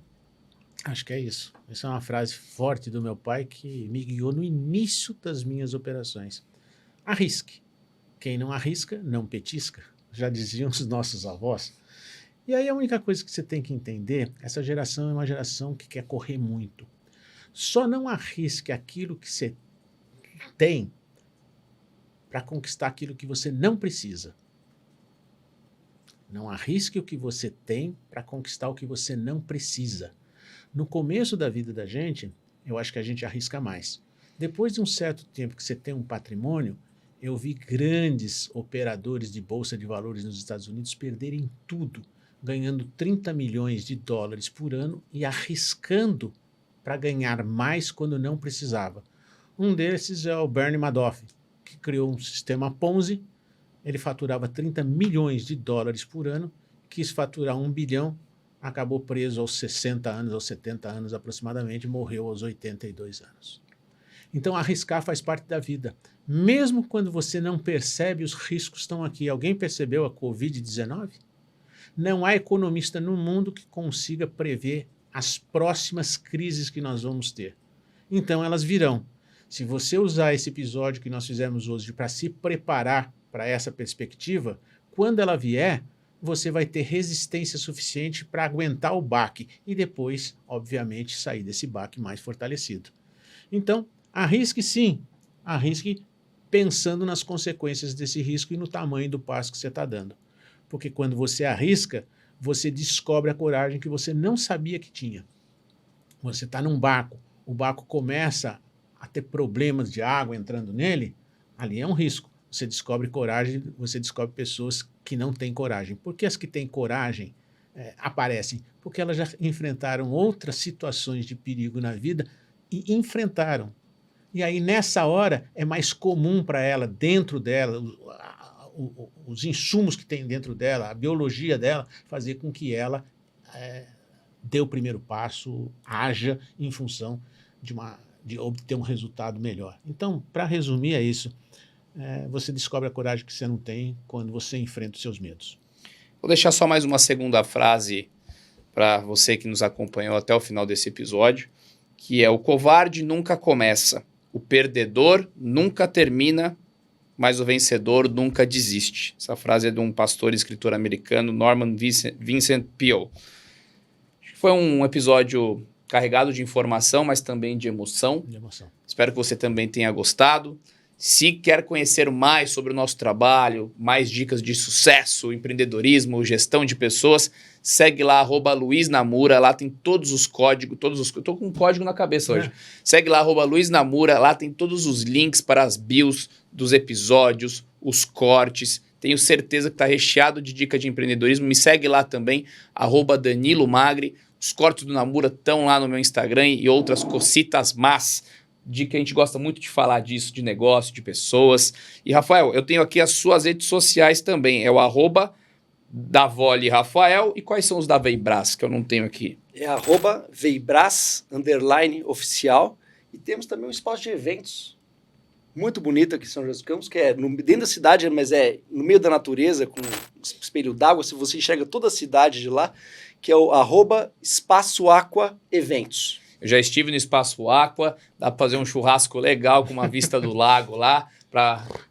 Acho que é isso. Essa é uma frase forte do meu pai que me guiou no início das minhas operações. Arrisque. Quem não arrisca, não petisca. Já diziam os nossos avós. E aí a única coisa que você tem que entender, essa geração é uma geração que quer correr muito. Só não arrisque aquilo que você tem para conquistar aquilo que você não precisa. Não arrisque o que você tem para conquistar o que você não precisa. No começo da vida da gente, eu acho que a gente arrisca mais. Depois de um certo tempo que você tem um patrimônio, eu vi grandes operadores de bolsa de valores nos Estados Unidos perderem tudo, ganhando 30 milhões de dólares por ano e arriscando para ganhar mais quando não precisava. Um desses é o Bernie Madoff, que criou um sistema Ponzi. Ele faturava 30 milhões de dólares por ano, quis faturar 1 bilhão, acabou preso aos 60 anos, aos 70 anos aproximadamente, morreu aos 82 anos. Então, arriscar faz parte da vida. Mesmo quando você não percebe, os riscos estão aqui. Alguém percebeu a Covid-19? Não há economista no mundo que consiga prever as próximas crises que nós vamos ter. Então, elas virão. Se você usar esse episódio que nós fizemos hoje para se preparar para essa perspectiva, quando ela vier, você vai ter resistência suficiente para aguentar o baque e depois, obviamente, sair desse baque mais fortalecido. Então, arrisque sim, arrisque pensando nas consequências desse risco e no tamanho do passo que você está dando. Porque quando você arrisca, você descobre a coragem que você não sabia que tinha. Você está num barco, o barco começa a ter problemas de água entrando nele, ali é um risco. Você descobre coragem, você descobre pessoas que não têm coragem. Por que as que têm coragem aparecem? Porque elas já enfrentaram outras situações de perigo na vida e enfrentaram. E aí, nessa hora, é mais comum para ela, dentro dela, os insumos que tem dentro dela, a biologia dela, fazer com que ela dê o primeiro passo, haja em função de obter um resultado melhor. Então, para resumir, é isso. Você descobre a coragem que você não tem quando você enfrenta os seus medos. Vou deixar só mais uma segunda frase para você que nos acompanhou até o final desse episódio, que é: o covarde nunca começa, o perdedor nunca termina, mas o vencedor nunca desiste. Essa frase é de um pastor e escritor americano, Norman Vincent Peale. Foi um episódio carregado de informação, mas também de emoção. Espero que você também tenha gostado. Se quer conhecer mais sobre o nosso trabalho, mais dicas de sucesso, empreendedorismo, gestão de pessoas, segue lá, @LuizNamura, lá tem todos os códigos, estou com um código na cabeça hoje. Segue lá, @LuizNamura, lá tem todos os links para as bios dos episódios, os cortes. Tenho certeza que está recheado de dica de empreendedorismo. Me segue lá também, @DaniloMagri. Os cortes do Namura estão lá no meu Instagram e outras cocitas más. Que a gente gosta muito de falar disso, de negócio, de pessoas. E, Rafael, eu tenho aqui as suas redes sociais também. É o @DavoliRafael. E quais são os da Veibras, que eu não tenho aqui? É @Veibras_oficial. E temos também um espaço de eventos muito bonito aqui em São José dos Campos, que é dentro da cidade, mas é no meio da natureza, com espelho d'água. Se você enxerga toda a cidade de lá, que é o @Espaço Aqua Eventos. Eu já estive no Espaço Aqua, dá para fazer um churrasco legal com uma vista do lago lá.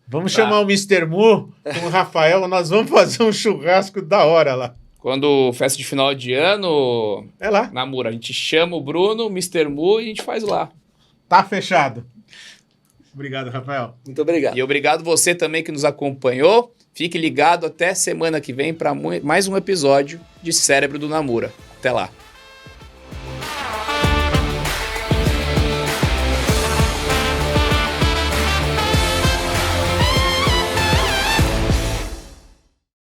Vamos chamar o Mr. Mu com o Rafael, nós vamos fazer um churrasco da hora lá. Quando festa de final de ano, é lá. Namura, a gente chama o Bruno, o Mr. Mu e a gente faz lá. Tá fechado. Obrigado, Rafael. Muito obrigado. E obrigado você também que nos acompanhou. Fique ligado até semana que vem para mais um episódio de Cérebro do Namura. Até lá.